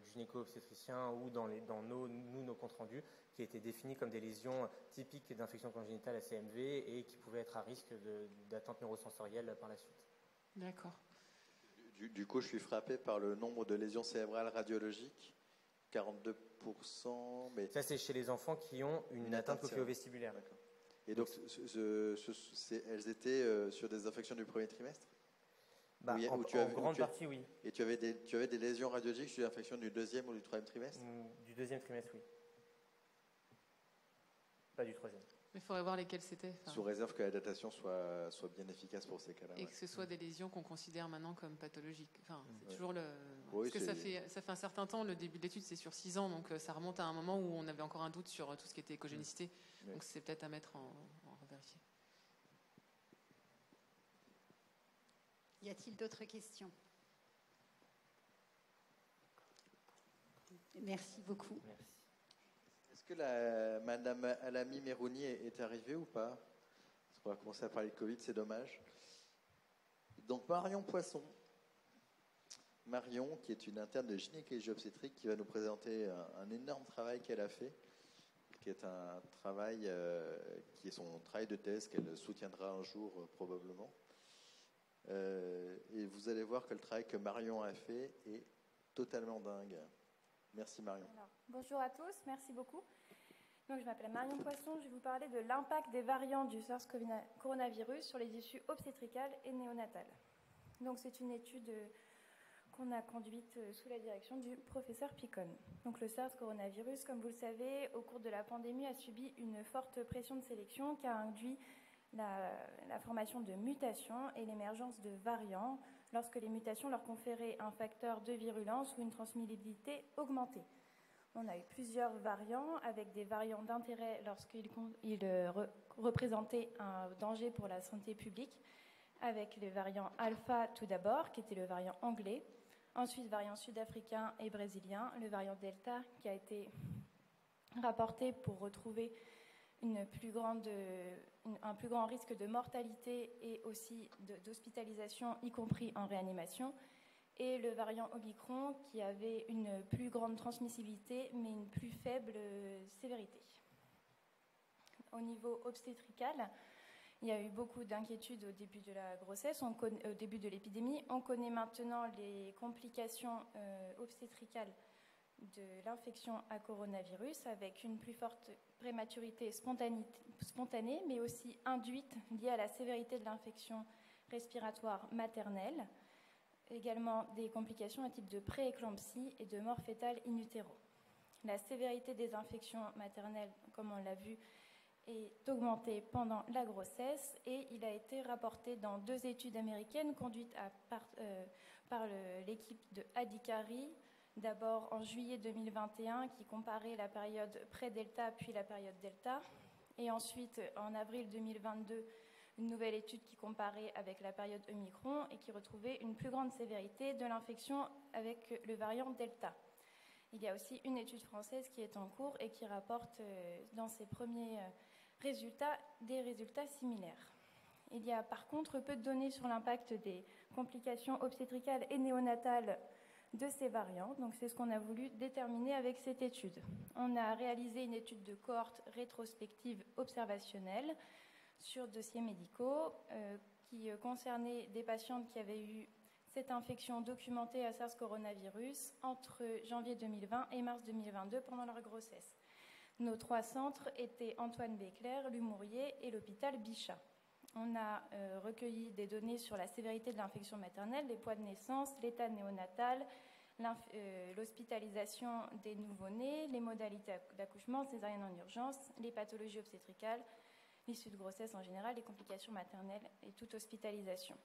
gynéco-obstétricien ou dans nos comptes-rendus qui étaient définis comme des lésions typiques d'infection congénitale à CMV et qui pouvaient être à risque d'atteinte neurosensorielle par la suite. D'accord. Du coup, je suis frappé par le nombre de lésions cérébrales radiologiques. 42%. Mais... Ça, c'est chez les enfants qui ont une atteinte cochléo-vestibulaire. D'accord. Et donc, elles étaient sur des infections du premier trimestre? En grande partie, oui. Et tu avais des lésions radiologiques sur des infections du deuxième ou du troisième trimestre? Du deuxième trimestre, oui. Pas du troisième. Mais il faudrait voir lesquelles c'était. Sous réserve que la datation soit bien efficace pour ces cas-là. Et que ce soit des lésions qu'on considère maintenant comme pathologiques. Enfin, c'est toujours Oui, parce que ça fait un certain temps, le début de l'étude c'est sur 6 ans, donc ça remonte à un moment où on avait encore un doute sur tout ce qui était écogénicité. Donc c'est peut-être à mettre en revérifier. Y a-t-il d'autres questions? Merci beaucoup. Merci. Est-ce que Madame Alami Merouni est arrivée ou pas? Parce qu'on va commencer à parler de Covid, c'est dommage. Donc Marion Poisson. Marion, qui est une interne de gynécologie obstétrique, qui va nous présenter un énorme travail qu'elle a fait, qui est un travail qui est son travail de thèse qu'elle soutiendra un jour probablement. Et vous allez voir que le travail que Marion a fait est totalement dingue. Merci Marion. Alors, bonjour à tous, merci beaucoup. Donc, je m'appelle Marion Poisson, je vais vous parler de l'impact des variants du SARS-CoV coronavirus sur les issues obstétricales et néonatales. Donc c'est une étude qu'on a conduite sous la direction du professeur Picon. Donc le SARS coronavirus, comme vous le savez, au cours de la pandémie, a subi une forte pression de sélection qui a induit la formation de mutations et l'émergence de variants lorsque les mutations leur conféraient un facteur de virulence ou une transmissibilité augmentée. On a eu plusieurs variants, avec des variants d'intérêt lorsqu'ils représentaient un danger pour la santé publique, avec le variant alpha tout d'abord, qui était le variant anglais, ensuite variant sud-africain et brésilien, le variant delta qui a été rapporté pour retrouver un plus grand risque de mortalité et aussi d'hospitalisation, y compris en réanimation, et le variant Omicron qui avait une plus grande transmissibilité mais une plus faible sévérité. Au niveau obstétrical, il y a eu beaucoup d'inquiétudes au début de la grossesse, au début de l'épidémie. On connaît maintenant les complications obstétricales de l'infection à coronavirus avec une plus forte prématurité spontanée, mais aussi induite liée à la sévérité de l'infection respiratoire maternelle. Également des complications à type de prééclampsie et de mort fœtale in utero. La sévérité des infections maternelles, comme on l'a vu, est augmentée pendant la grossesse et il a été rapporté dans 2 études américaines conduites par l'équipe de Adhikari, d'abord en juillet 2021 qui comparait la période pré-delta puis la période delta, et ensuite en avril 2022 une nouvelle étude qui comparait avec la période Omicron et qui retrouvait une plus grande sévérité de l'infection avec le variant delta. Il y a aussi une étude française qui est en cours et qui rapporte dans ses premiers résultats des résultats similaires. Il y a par contre peu de données sur l'impact des complications obstétricales et néonatales de ces variants, donc c'est ce qu'on a voulu déterminer avec cette étude. On a réalisé une étude de cohorte rétrospective observationnelle sur dossiers médicaux qui concernaient des patientes qui avaient eu cette infection documentée à SARS coronavirus entre janvier 2020 et mars 2022 pendant leur grossesse. Nos 3 centres étaient Antoine Béclair, Lumouriez et l'hôpital Bichat. On a recueilli des données sur la sévérité de l'infection maternelle, les poids de naissance, l'état néonatal, l'hospitalisation des nouveau-nés, les modalités d'accouchement, césarienne en urgence, les pathologies obstétricales, l'issue de grossesse en général, les complications maternelles et toute hospitalisation.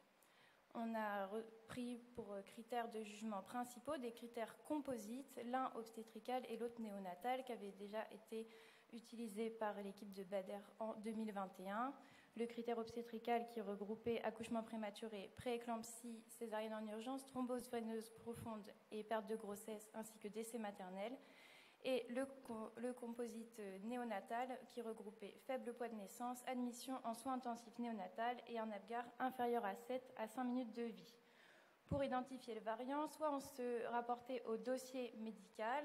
On a pris pour critères de jugement principaux des critères composites, l'un obstétrical et l'autre néonatal, qui avaient déjà été utilisés par l'équipe de Bader en 2021. Le critère obstétrical qui regroupait accouchement prématuré, prééclampsie, césarienne en urgence, thrombose veineuse profonde et perte de grossesse, ainsi que décès maternel. Et le composite néonatal qui regroupait faible poids de naissance, admission en soins intensifs néonatal et un Apgar inférieur à 7 à 5 minutes de vie. Pour identifier le variant, soit on se rapportait au dossier médical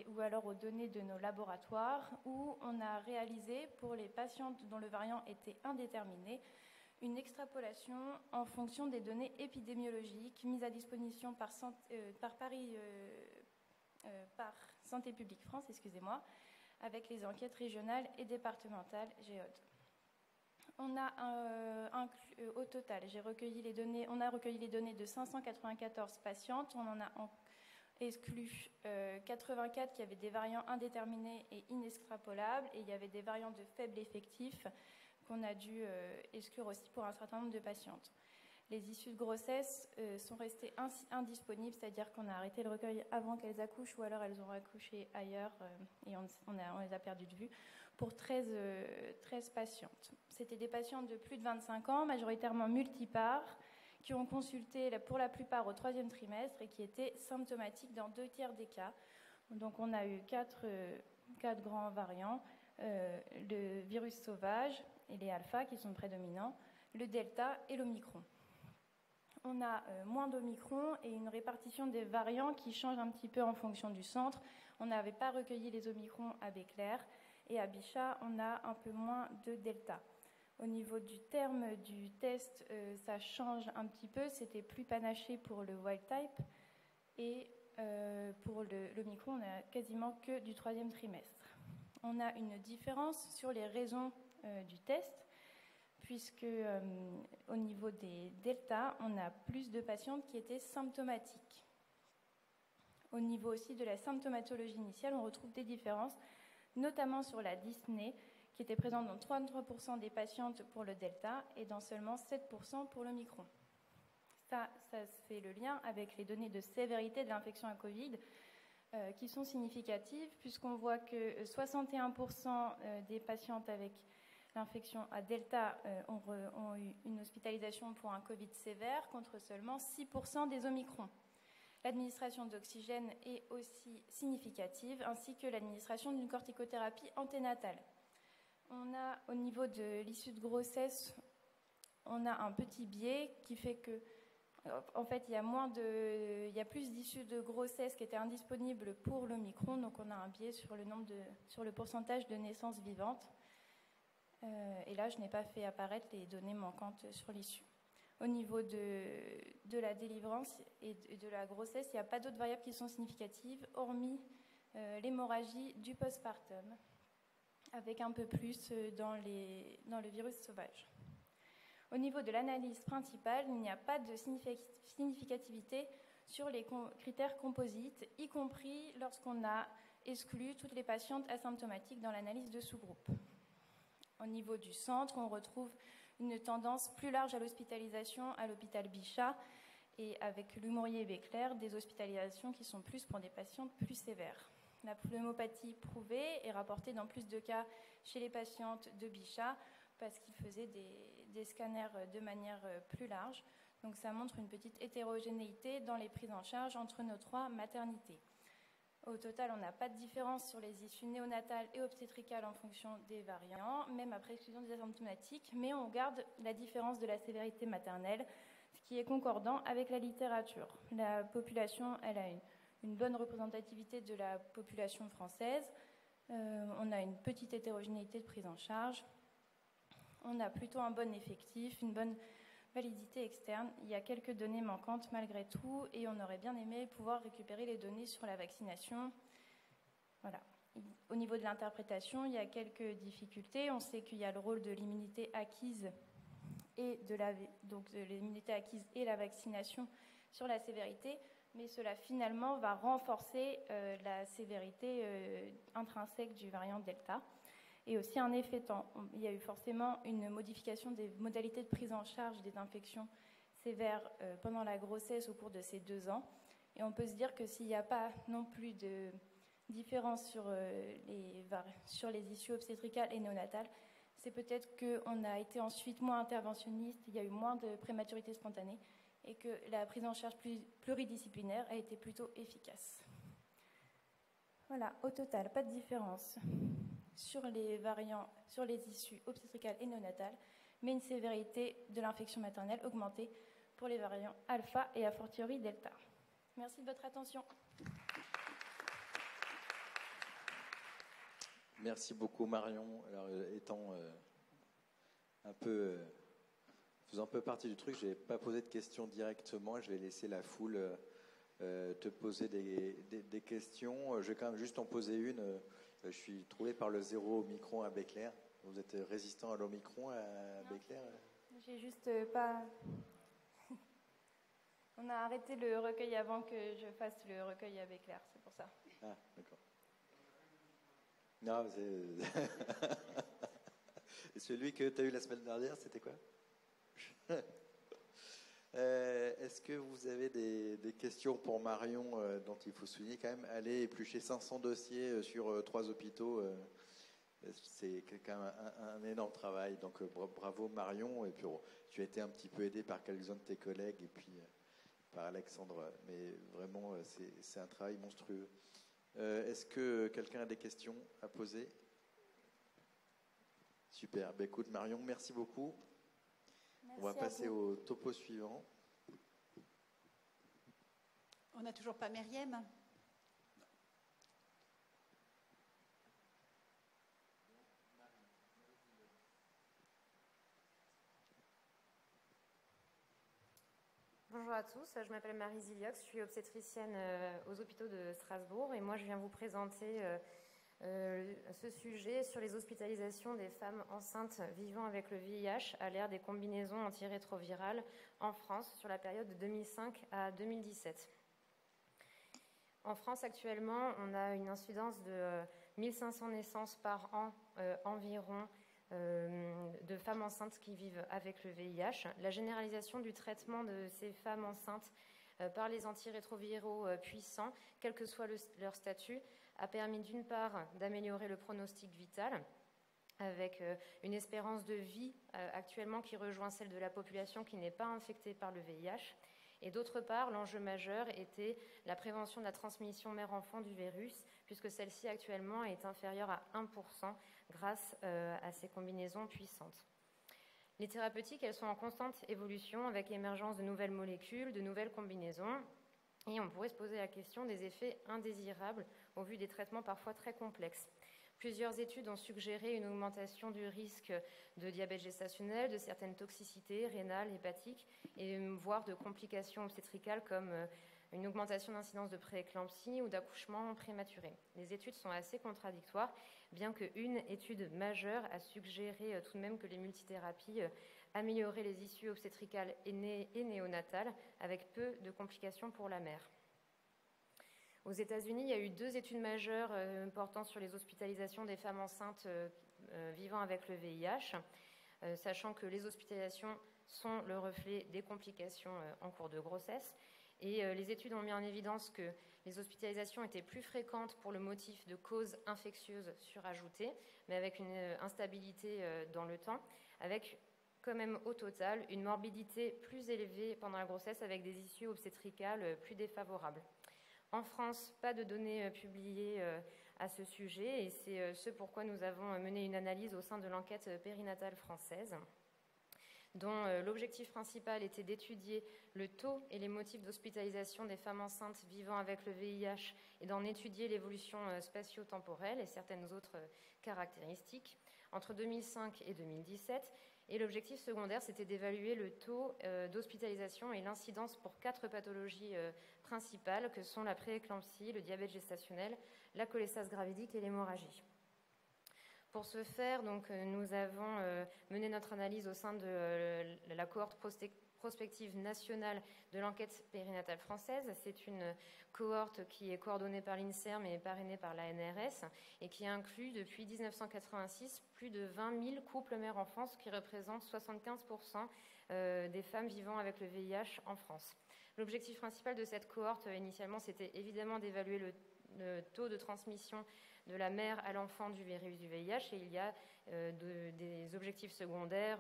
ou alors aux données de nos laboratoires, ou on a réalisé pour les patientes dont le variant était indéterminé une extrapolation en fonction des données épidémiologiques mises à disposition par Santé publique France, avec les enquêtes régionales et départementales GEOD. On a au total, on a recueilli les données de 594 patientes, on en a exclu 84 qui avaient des variants indéterminés et inextrapolables, et il y avait des variants de faible effectif qu'on a dû exclure aussi pour un certain nombre de patientes. Les issues de grossesse sont restées indisponibles, c'est-à-dire qu'on a arrêté le recueil avant qu'elles accouchent ou alors elles ont accouché ailleurs et on les a perdues de vue pour 13 patientes. C'était des patientes de plus de 25 ans, majoritairement multipares, qui ont consulté pour la plupart au 3e trimestre et qui étaient symptomatiques dans 2/3 des cas. Donc on a eu 4 grands variants, le virus sauvage et les alpha qui sont prédominants, le delta et l'omicron. On a moins d'omicron et une répartition des variants qui change un petit peu en fonction du centre. On n'avait pas recueilli les omicrons à Béclair et à Bichat, on a un peu moins de delta. Au niveau du terme du test, ça change un petit peu. C'était plus panaché pour le wild type et pour l'omicron, on n'a quasiment que du 3e trimestre. On a une différence sur les raisons du test, puisque au niveau des deltas, on a plus de patientes qui étaient symptomatiques. Au niveau aussi de la symptomatologie initiale, on retrouve des différences, notamment sur la dyspnée, qui était présente dans 33% des patientes pour le delta et dans seulement 7% pour le micron. Ça fait le lien avec les données de sévérité de l'infection à Covid qui sont significatives, puisqu'on voit que 61% des patientes avec l'infection à delta ont eu une hospitalisation pour un Covid sévère, contre seulement 6% des Omicrons. L'administration d'oxygène est aussi significative, ainsi que l'administration d'une corticothérapie anténatale. On a, au niveau de l'issue de grossesse, on a un petit biais qui fait que, en fait, il y a plus d'issues de grossesse qui étaient indisponibles pour l'Omicron, donc on a un biais sur le pourcentage de naissances vivantes. Et là, je n'ai pas fait apparaître les données manquantes sur l'issue. Au niveau de la délivrance et de la grossesse, il n'y a pas d'autres variables qui sont significatives, hormis l'hémorragie du postpartum, avec un peu plus dans le virus sauvage. Au niveau de l'analyse principale, il n'y a pas de significativité sur les critères composites, y compris lorsqu'on a exclu toutes les patientes asymptomatiques dans l'analyse de sous-groupe. Au niveau du centre, on retrouve une tendance plus large à l'hospitalisation à l'hôpital Bichat et avec Lumouriez et Béclair, des hospitalisations qui sont plus pour des patientes plus sévères. La pneumopathie prouvée est rapportée dans plus de cas chez les patientes de Bichat parce qu'ils faisaient des scanners de manière plus large. Donc ça montre une petite hétérogénéité dans les prises en charge entre nos 3 maternités. Au total, on n'a pas de différence sur les issues néonatales et obstétricales en fonction des variants, même après exclusion des asymptomatiques, mais on garde la différence de la sévérité maternelle, ce qui est concordant avec la littérature. La population, elle a une bonne représentativité de la population française. On a une petite hétérogénéité de prise en charge. On a plutôt un bon effectif, une bonne validité externe. Il y a quelques données manquantes malgré tout et on aurait bien aimé pouvoir récupérer les données sur la vaccination. Voilà. Au niveau de l'interprétation, il y a quelques difficultés. On sait qu'il y a le rôle de l'immunité acquise et donc de l'immunité acquise et la vaccination sur la sévérité, mais cela finalement va renforcer la sévérité intrinsèque du variant Delta. Et aussi un effet temps. Il y a eu forcément une modification des modalités de prise en charge des infections sévères pendant la grossesse au cours de ces 2 ans. Et on peut se dire que s'il n'y a pas non plus de différence sur les issues obstétricales et néonatales, c'est peut-être qu'on a été ensuite moins interventionniste, il y a eu moins de prématurité spontanée et que la prise en charge pluridisciplinaire a été plutôt efficace. Voilà, au total, pas de différence sur les variants, sur les issues obstétricales et néonatales, mais une sévérité de l'infection maternelle augmentée pour les variants alpha et a fortiori delta. Merci de votre attention. Merci beaucoup Marion. Alors, faisant un peu partie du truc, je n'ai pas posé de questions directement, je vais laisser la foule te poser des questions. Je vais quand même juste en poser une. Je suis troublé par le 0 Omicron à Béclair. Vous êtes résistant à l'Omicron à Béclair? J'ai juste pas... On a arrêté le recueil avant que je fasse le recueil à Béclair, c'est pour ça. Ah, d'accord. Non, Et celui que tu as eu la semaine dernière, c'était quoi? Est-ce que vous avez des questions pour Marion dont il faut souligner quand même, aller éplucher 500 dossiers sur 3 hôpitaux, c'est quand même un énorme travail. Donc bravo Marion. Et puis tu as été un petit peu aidé par quelques-uns de tes collègues et puis par Alexandre. Mais vraiment, c'est un travail monstrueux. Est-ce que quelqu'un a des questions à poser? Super. Ben, écoute Marion, merci beaucoup. On va passer au topo suivant. On n'a toujours pas Myriam? Non. Bonjour à tous, je m'appelle Marie Ziliox, je suis obstétricienne aux hôpitaux de Strasbourg et moi je viens vous présenter ce sujet sur les hospitalisations des femmes enceintes vivant avec le VIH à l'ère des combinaisons antirétrovirales en France sur la période de 2005 à 2017. En France, actuellement, on a une incidence de 1500 naissances par an environ de femmes enceintes qui vivent avec le VIH. La généralisation du traitement de ces femmes enceintes par les antirétroviraux puissants, quel que soit leur statut, a permis d'une part d'améliorer le pronostic vital, avec une espérance de vie actuellement qui rejoint celle de la population qui n'est pas infectée par le VIH. Et d'autre part, l'enjeu majeur était la prévention de la transmission mère-enfant du virus, puisque celle-ci actuellement est inférieure à 1% grâce à ces combinaisons puissantes. Les thérapeutiques, elles sont en constante évolution avec l'émergence de nouvelles molécules, de nouvelles combinaisons, et on pourrait se poser la question des effets indésirables au vu des traitements parfois très complexes. Plusieurs études ont suggéré une augmentation du risque de diabète gestationnel, de certaines toxicités rénales, hépatiques, et voire de complications obstétricales comme une augmentation d'incidence de prééclampsie ou d'accouchement prématuré. Les études sont assez contradictoires, bien qu'une étude majeure a suggéré tout de même que les multithérapies amélioraient les issues obstétricales et néonatales avec peu de complications pour la mère. Aux États-Unis, il y a eu 2 études majeures portant sur les hospitalisations des femmes enceintes vivant avec le VIH, sachant que les hospitalisations sont le reflet des complications en cours de grossesse. Et les études ont mis en évidence que les hospitalisations étaient plus fréquentes pour le motif de causes infectieuses surajoutées, mais avec une instabilité dans le temps, avec quand même au total une morbidité plus élevée pendant la grossesse avec des issues obstétricales plus défavorables. En France, pas de données publiées à ce sujet et c'est ce pourquoi nous avons mené une analyse au sein de l'enquête périnatale française dont l'objectif principal était d'étudier le taux et les motifs d'hospitalisation des femmes enceintes vivant avec le VIH et d'en étudier l'évolution spatio-temporelle et certaines autres caractéristiques entre 2005 et 2017. Et l'objectif secondaire, c'était d'évaluer le taux d'hospitalisation et l'incidence pour 4 pathologies principales que sont la prééclampsie, le diabète gestationnel, la cholestase gravidique et l'hémorragie. Pour ce faire, donc, nous avons mené notre analyse au sein de la cohorte prospective nationale de l'enquête périnatale française. C'est une cohorte qui est coordonnée par l'INSERM et parrainée par l'ANRS et qui inclut depuis 1986 plus de 20 000 couples mère-enfant, ce qui représente 75% des femmes vivant avec le VIH en France. L'objectif principal de cette cohorte, initialement, c'était évidemment d'évaluer le taux de transmission de la mère à l'enfant du virus du VIH, et il y a des objectifs secondaires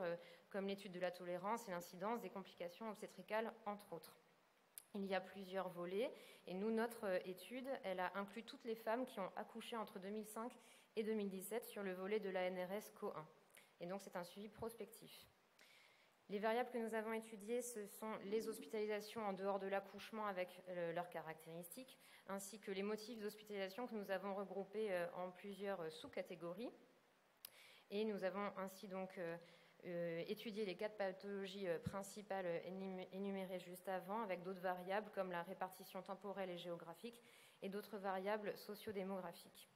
comme l'étude de la tolérance et l'incidence des complications obstétricales, entre autres. Il y a plusieurs volets, et nous, notre étude, elle a inclus toutes les femmes qui ont accouché entre 2005 et 2017 sur le volet de l'ANRS CO1. Et donc, c'est un suivi prospectif. Les variables que nous avons étudiées, ce sont les hospitalisations en dehors de l'accouchement avec leurs caractéristiques, ainsi que les motifs d'hospitalisation que nous avons regroupés en plusieurs sous-catégories. Et nous avons ainsi donc étudié les 4 pathologies principales énumérées juste avant, avec d'autres variables comme la répartition temporelle et géographique et d'autres variables sociodémographiques.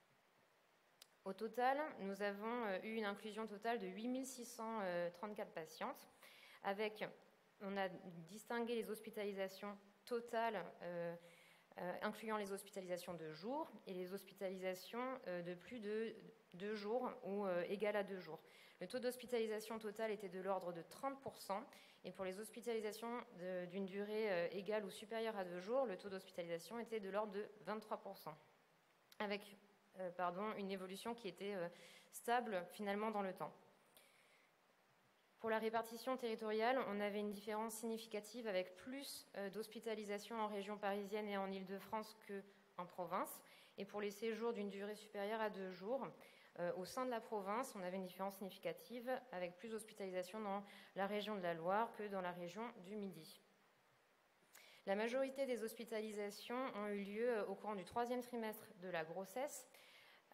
Au total, nous avons eu une inclusion totale de 8 634 patientes. On a distingué les hospitalisations totales, incluant les hospitalisations de jour et les hospitalisations de plus de 2 jours ou égales à 2 jours. Le taux d'hospitalisation totale était de l'ordre de 30%, et pour les hospitalisations d'une durée égale ou supérieure à 2 jours, le taux d'hospitalisation était de l'ordre de 23%, avec une évolution qui était stable finalement dans le temps. Pour la répartition territoriale, on avait une différence significative avec plus d'hospitalisations en région parisienne et en Île-de-France qu'en province. Et pour les séjours d'une durée supérieure à 2 jours, au sein de la province, on avait une différence significative avec plus d'hospitalisations dans la région de la Loire que dans la région du Midi. La majorité des hospitalisations ont eu lieu au cours du 3e trimestre de la grossesse,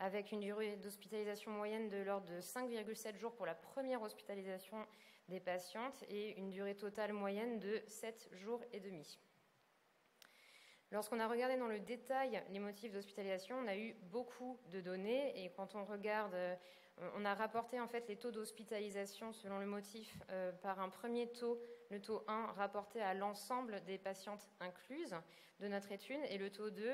avec une durée d'hospitalisation moyenne de l'ordre de 5,7 jours pour la première hospitalisation des patientes et une durée totale moyenne de 7 jours et demi. Lorsqu'on a regardé dans le détail les motifs d'hospitalisation, on a eu beaucoup de données et quand on regarde, on a rapporté en fait les taux d'hospitalisation selon le motif par un premier taux, le taux 1 rapporté à l'ensemble des patientes incluses de notre étude et le taux 2,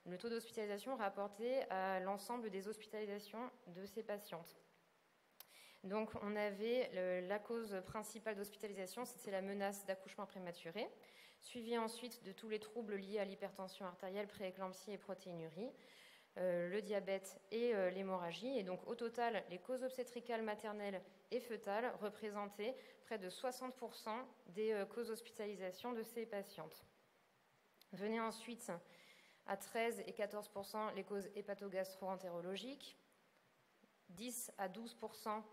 le taux d'hospitalisation rapporté à l'ensemble des hospitalisations de ces patientes. Donc on avait la cause principale d'hospitalisation, c'était la menace d'accouchement prématuré, suivi ensuite de tous les troubles liés à l'hypertension artérielle, prééclampsie et protéinurie, le diabète et l'hémorragie. Et donc au total, les causes obstétricales maternelles et fœtales représentaient près de 60% des causes d'hospitalisation de ces patientes. Venaient ensuite à 13 et 14% les causes hépatogastro-entérologiques, 10 à 12%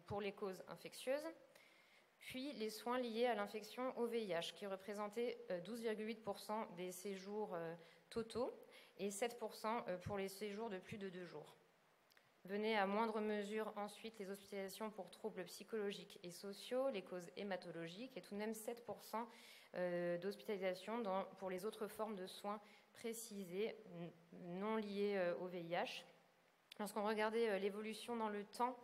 pour les causes infectieuses, puis les soins liés à l'infection au VIH qui représentaient 12,8% des séjours totaux et 7% pour les séjours de plus de 2 jours. Venaient à moindre mesure ensuite les hospitalisations pour troubles psychologiques et sociaux, les causes hématologiques et tout de même 7% d'hospitalisation pour les autres formes de soins précisées non liées au VIH. Lorsqu'on regardait l'évolution dans le temps,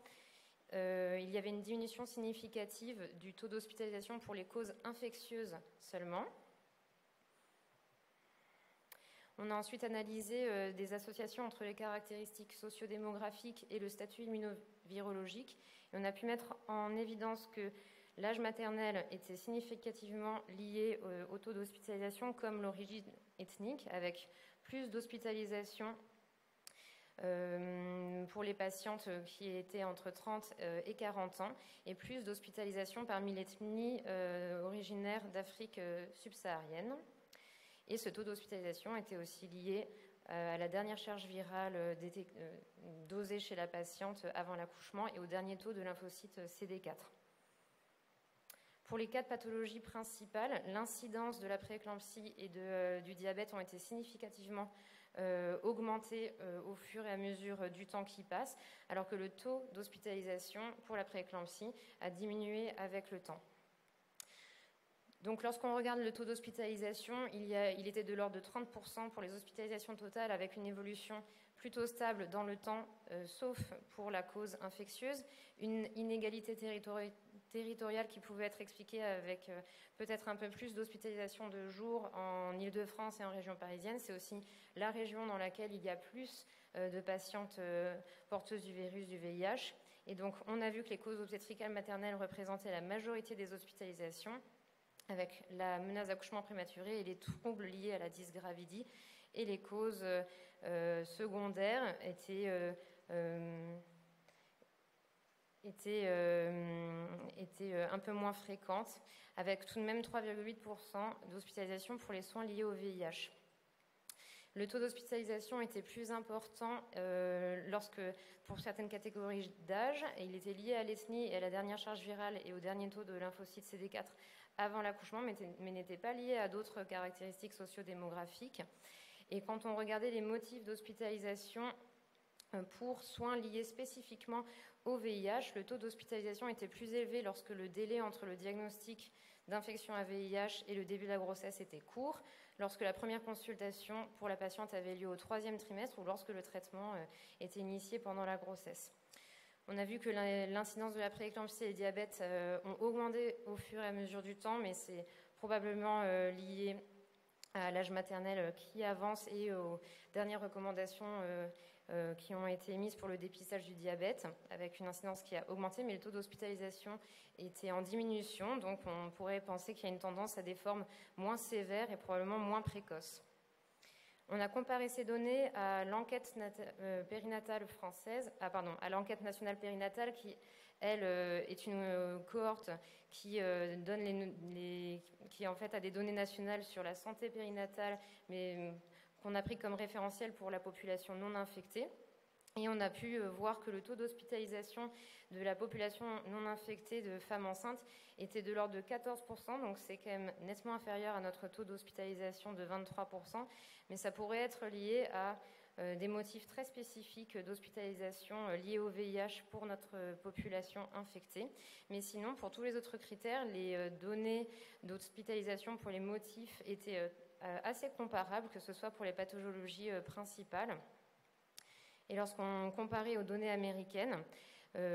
il y avait une diminution significative du taux d'hospitalisation pour les causes infectieuses seulement. On a ensuite analysé des associations entre les caractéristiques sociodémographiques et le statut immunovirologique. Et on a pu mettre en évidence que l'âge maternel était significativement lié au taux d'hospitalisation comme l'origine ethnique, avec plus d'hospitalisation pour les patientes qui étaient entre 30 et 40 ans et plus d'hospitalisation parmi l'ethnie originaire d'Afrique subsaharienne. Et ce taux d'hospitalisation était aussi lié à la dernière charge virale dosée chez la patiente avant l'accouchement et au dernier taux de lymphocytes CD4. Pour les 4 pathologies principales, l'incidence de la prééclampsie et du diabète ont été significativement augmenté au fur et à mesure du temps qui passe, alors que le taux d'hospitalisation pour la prééclampsie a diminué avec le temps. Donc lorsqu'on regarde le taux d'hospitalisation, il était de l'ordre de 30% pour les hospitalisations totales avec une évolution plutôt stable dans le temps, sauf pour la cause infectieuse, une inégalité territoriale qui pouvait être expliquée avec peut-être un peu plus d'hospitalisation de jour en Île-de-France et en région parisienne. C'est aussi la région dans laquelle il y a plus de patientes porteuses du virus du VIH. Et donc on a vu que les causes obstétricales maternelles représentaient la majorité des hospitalisations, avec la menace d'accouchement prématuré et les troubles liés à la dysgravidie. Et les causes secondaires étaient un peu moins fréquentes, avec tout de même 3,8% d'hospitalisation pour les soins liés au VIH. Le taux d'hospitalisation était plus important pour certaines catégories d'âge, et il était lié à l'ethnie et à la dernière charge virale et au dernier taux de lymphocytes CD4 avant l'accouchement, mais n'était pas lié à d'autres caractéristiques sociodémographiques. Et quand on regardait les motifs d'hospitalisation pour soins liés spécifiquement au VIH, le taux d'hospitalisation était plus élevé lorsque le délai entre le diagnostic d'infection à VIH et le début de la grossesse était court, lorsque la première consultation pour la patiente avait lieu au 3e trimestre ou lorsque le traitement était initié pendant la grossesse. On a vu que l'incidence de la prééclampsie et le diabète ont augmenté au fur et à mesure du temps, mais c'est probablement lié à l'âge maternel qui avance et aux dernières recommandations qui ont été émises pour le dépistage du diabète, avec une incidence qui a augmenté, mais le taux d'hospitalisation était en diminution, donc on pourrait penser qu'il y a une tendance à des formes moins sévères et probablement moins précoces. On a comparé ces données à l'enquête périnatale française, à l'enquête nationale périnatale qui, elle, est une cohorte qui qui en fait a des données nationales sur la santé périnatale, mais qu'on a pris comme référentiel pour la population non infectée. Et on a pu voir que le taux d'hospitalisation de la population non infectée de femmes enceintes était de l'ordre de 14%, donc c'est quand même nettement inférieur à notre taux d'hospitalisation de 23%, mais ça pourrait être lié à des motifs très spécifiques d'hospitalisation liés au VIH pour notre population infectée. Mais sinon, pour tous les autres critères, les données d'hospitalisation pour les motifs étaient assez comparables, que ce soit pour les pathologies principales. Et lorsqu'on comparait aux données américaines,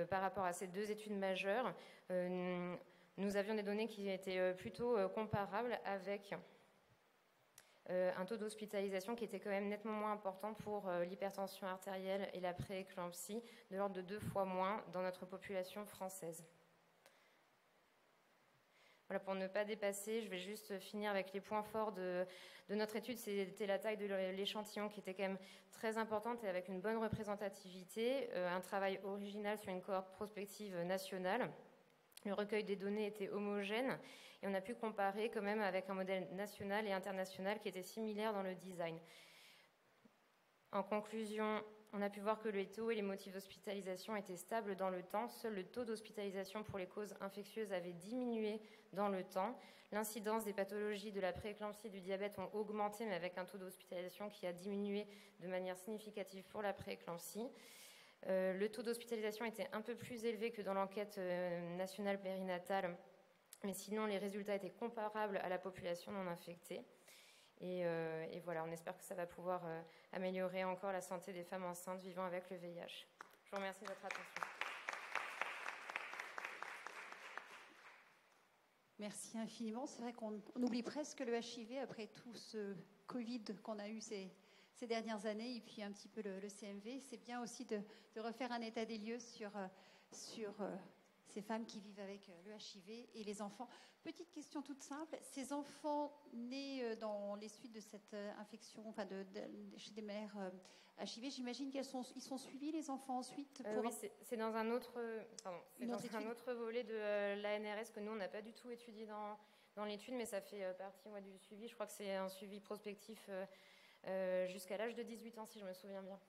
par rapport à ces deux études majeures, nous avions des données qui étaient plutôt comparables avec un taux d'hospitalisation qui était quand même nettement moins important pour l'hypertension artérielle et la prééclampsie, de l'ordre de 2 fois moins dans notre population française. Voilà, pour ne pas dépasser, je vais juste finir avec les points forts de notre étude. C'était la taille de l'échantillon qui était quand même très importante et avec une bonne représentativité, un travail original sur une cohorte prospective nationale. Le recueil des données était homogène et on a pu comparer quand même avec un modèle national et international qui était similaire dans le design. En conclusion, on a pu voir que les taux et les motifs d'hospitalisation étaient stables dans le temps. Seul le taux d'hospitalisation pour les causes infectieuses avait diminué dans le temps. L'incidence des pathologies de la prééclampsie et du diabète ont augmenté, mais avec un taux d'hospitalisation qui a diminué de manière significative pour la prééclampsie. Le taux d'hospitalisation était un peu plus élevé que dans l'enquête nationale périnatale, mais sinon les résultats étaient comparables à la population non infectée. Et voilà, on espère que ça va pouvoir améliorer encore la santé des femmes enceintes vivant avec le VIH. Je vous remercie de votre attention. Merci infiniment. C'est vrai qu'on oublie presque le HIV après tout ce Covid qu'on a eu ces dernières années, et puis un petit peu le CMV. C'est bien aussi de refaire un état des lieux sur ces femmes qui vivent avec le HIV et les enfants. Petite question toute simple, ces enfants nés dans les suites de cette infection, enfin chez des mères HIV, j'imagine qu'ils sont suivis, les enfants, ensuite pour... Oui, c'est dans un autre volet de l'ANRS que nous, on n'a pas du tout étudié dans l'étude, mais ça fait partie du suivi. Je crois que c'est un suivi prospectif jusqu'à l'âge de 18 ans, si je me souviens bien.